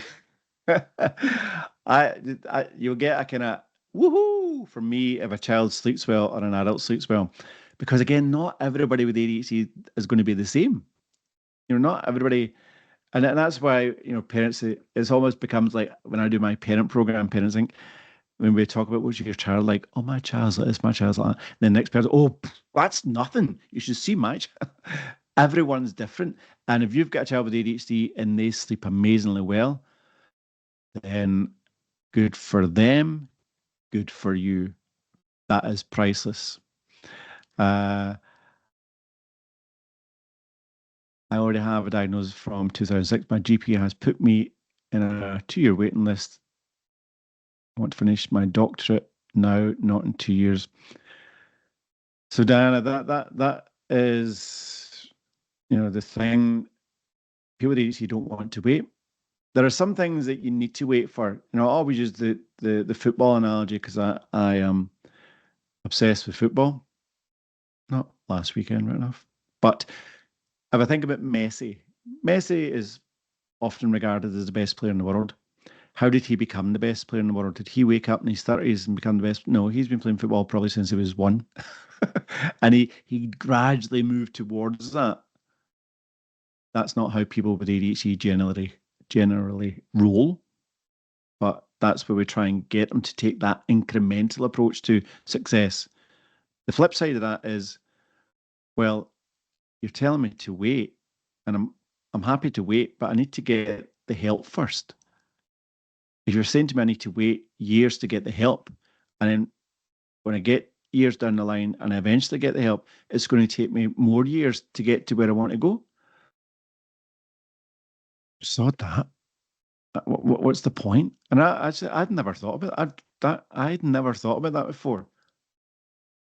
Speaker 1: you'll get a kind of woohoo from me if a child sleeps well or an adult sleeps well, because again, not everybody with ADHD is going to be the same. Not everybody, and that's why parents. It's almost becomes like when I do my parent program, Parents Inc. When we talk about what's your child like, oh, my child's like this, my child's like that. And the next person, oh, that's nothing. You should see my child. Everyone's different, and if you've got a child with ADHD and they sleep amazingly well, then good for them, good for you. That is priceless. I already have a diagnosis from 2006. My GP has put me in a 2-year waiting list. I want to finish my doctorate now, not in 2 years. So Diana, that is, the thing. People with ADHD don't want to wait. There are some things that you need to wait for. I always use the football analogy because I am obsessed with football. Not last weekend, right enough. But if I think about Messi, Messi is often regarded as the best player in the world. How did he become the best player in the world? Did he wake up in his 30s and become the best? No, he's been playing football probably since he was one. And he gradually moved towards that. That's not how people with ADHD generally roll. But that's where we try and get them to take that incremental approach to success. The flip side of that is, well, you're telling me to wait, and I'm happy to wait, but I need to get the help first. If you're saying to me I need to wait years to get the help, and then when I get years down the line and I eventually get the help, it's going to take me more years to get to where I want to go. Saw that. What's the point? And I'd never thought about it. I'd never thought about that before.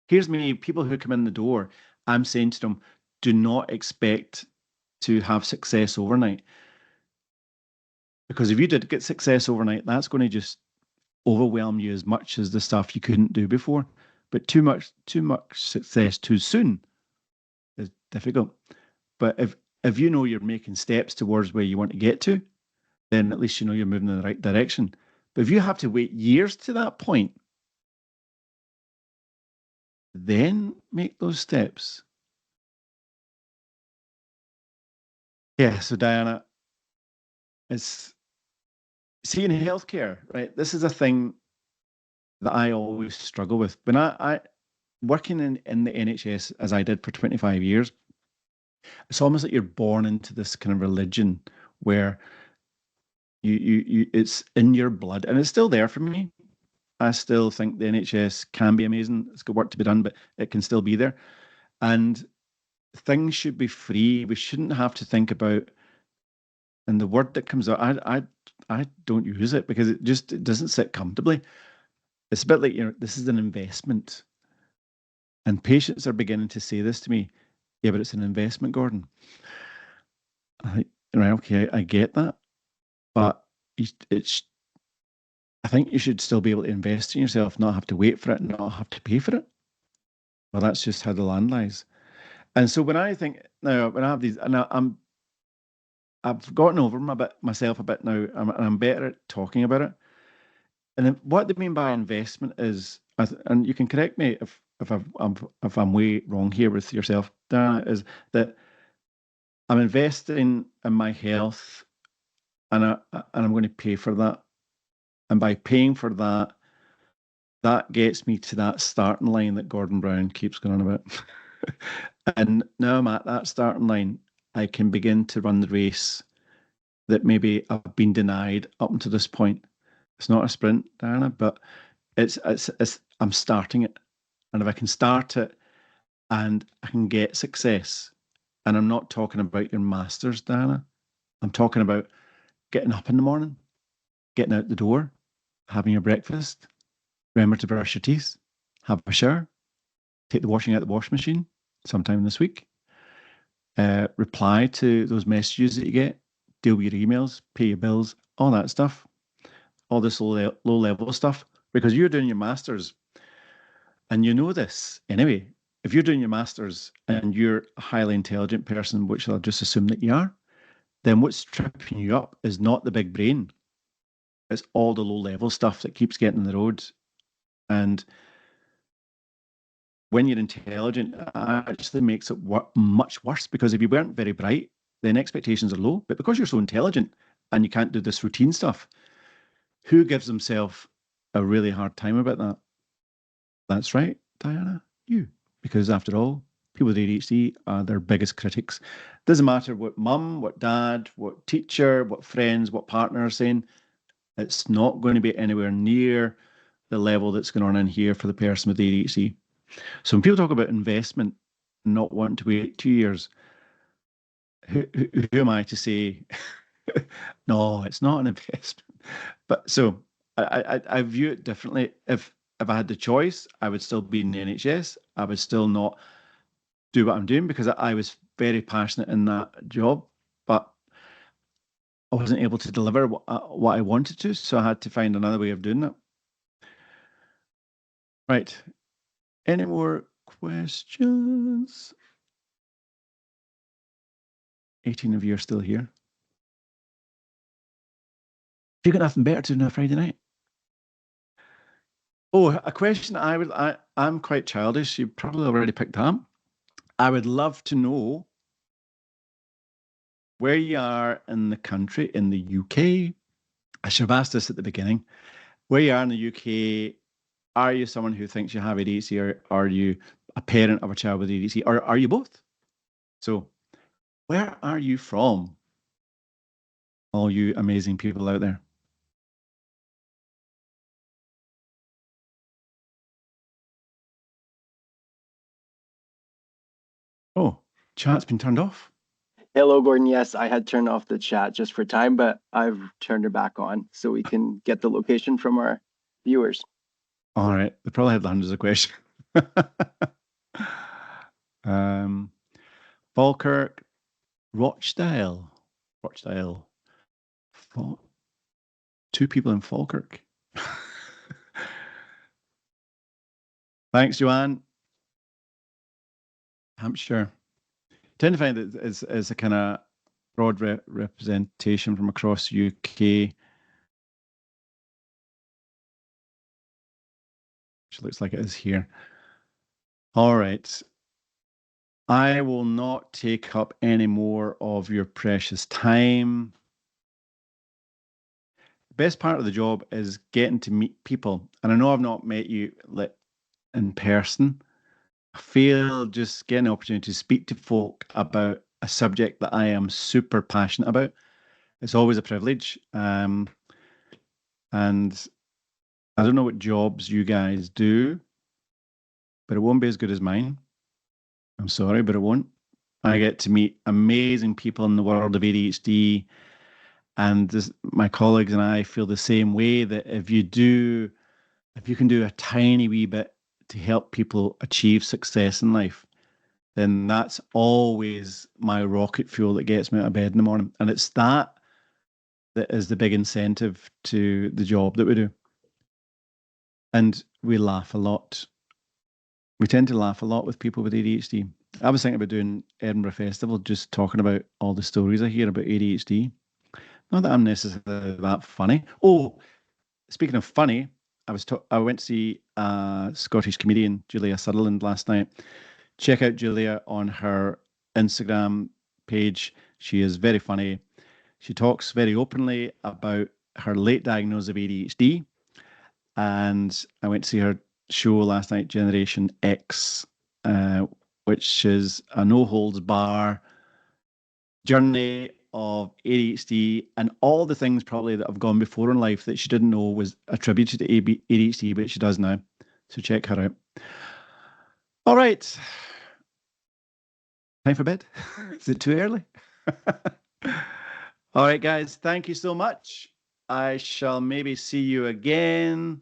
Speaker 1: Here's me, people who come in the door, I'm saying to them, do not expect to have success overnight. Because if you did get success overnight, that's going to just overwhelm you as much as the stuff you couldn't do before. But too much success too soon is difficult. But if you know you're making steps towards where you want to get to, then at least you know you're moving in the right direction. But if you have to wait years to that point, then make those steps. Yeah, so Diana, it's see in healthcare, right? This is a thing that I always struggle with. When I working in the NHS as I did for 25 years, it's almost like you're born into this kind of religion where you it's in your blood and it's still there for me. I still think the NHS can be amazing. It's got work to be done, but it can still be there. And things should be free. We shouldn't have to think about, and the word that comes out, I don't use it because it doesn't sit comfortably. It's a bit like, this is an investment. And patients are beginning to say this to me. Yeah, but it's an investment, Gordon. I think, right, okay, I get that. But it's, I think you should still be able to invest in yourself, not have to wait for it, not have to pay for it. Well, that's just how the land lies. And so when I think now, when I have these, and I've gotten over myself a bit now, and I'm better at talking about it. And then what they mean by investment is, and you can correct me if I'm way wrong here with yourself, Dana, is that I'm investing in my health, and I'm going to pay for that. And by paying for that, that gets me to that starting line that Gordon Brown keeps going on about. And now I'm at that starting line, I can begin to run the race that maybe I've been denied up until this point. It's not a sprint, Diana, but it's I'm starting it. And if I can start it and I can get success, and I'm not talking about your masters, Diana. I'm talking about getting up in the morning, getting out the door, having your breakfast, remember to brush your teeth, have a shower, take the washing out the wash machine sometime this week, reply to those messages that you get, deal with your emails, pay your bills, all that stuff, all this low level stuff, because you're doing your masters and you know this anyway. If you're doing your masters and you're a highly intelligent person, which I'll just assume that you are, then what's tripping you up is not the big brain. It's all the low level stuff that keeps getting in the road. And when you're intelligent, it actually makes it much worse, because if you weren't very bright, then expectations are low. But because you're so intelligent and you can't do this routine stuff, who gives himself a really hard time about that? That's right, Diana, you. Because after all, people with ADHD are their biggest critics. Doesn't matter what mum, what dad, what teacher, what friends, what partner are saying, it's not going to be anywhere near the level that's going on in here for the person with ADHD. So when people talk about investment, not wanting to wait 2 years, who am I to say, no, it's not an investment? But so I view it differently. If I had the choice, I would still be in the NHS. I would still not do what I'm doing because I was very passionate in that job, but I wasn't able to deliver what I wanted to. So I had to find another way of doing it. Right. Any more questions? 18 of you are still here. You got nothing better to do on a Friday night? Oh, a question I'm quite childish. You probably already picked up. I would love to know where you are in the country, in the UK. I should have asked this at the beginning. Where you are in the UK, are you someone who thinks you have ADHD, or are you a parent of a child with ADHD, or are you both? So, where are you from, all you amazing people out there? Oh, chat's been turned off.
Speaker 2: Hello, Gordon. Yes, I had turned off the chat just for time, but I've turned it back on so we can get the location from our viewers.
Speaker 1: All right, they probably had hundreds of questions. um, Falkirk, Rochdale, Rochdale. Fal- Two people in Falkirk. Thanks, Joanne. Hampshire. Tend to find that it's a kind of broad representation from across the UK, which looks like it is here. All right. I will not take up any more of your precious time. The best part of the job is getting to meet people. And I know I've not met you in person. I feel just getting an opportunity to speak to folk about a subject that I am super passionate about. It's always a privilege. And I don't know what jobs you guys do, but it won't be as good as mine. I'm sorry, but it won't. I get to meet amazing people in the world of ADHD, and my colleagues and I feel the same way that if you can do a tiny wee bit to help people achieve success in life, then that's always my rocket fuel that gets me out of bed in the morning. And it's that is the big incentive to the job that we do. And we laugh a lot. We tend to laugh a lot with people with ADHD. I was thinking about doing Edinburgh Festival, just talking about all the stories I hear about ADHD. Not that I'm necessarily that funny. Oh, speaking of funny, I went to see Scottish comedian Julia Sutherland last night. Check out Julia on her Instagram page. She is very funny. She talks very openly about her late diagnosis of ADHD. And I went to see her show last night, Generation X, uh, which is a no holds bar journey of ADHD and all the things probably that have gone before in life that she didn't know was attributed to ADHD, but she does now. So check her out. All right. Time for bed. Is it too early? All right, guys. Thank you so much. I shall maybe see you again.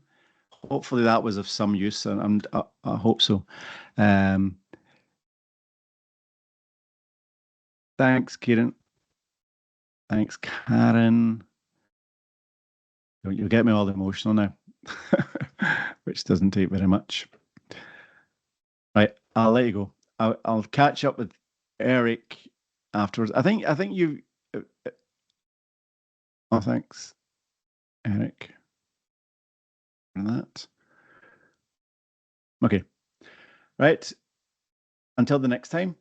Speaker 1: Hopefully that was of some use, and I hope so. Um, thanks, Kieran. Thanks, Karen. You'll get me all emotional now, which doesn't take very much. Right, I'll let you go. I'll catch up with Eric afterwards. I think you. Oh, thanks, Eric, for that. Okay, right. Until the next time.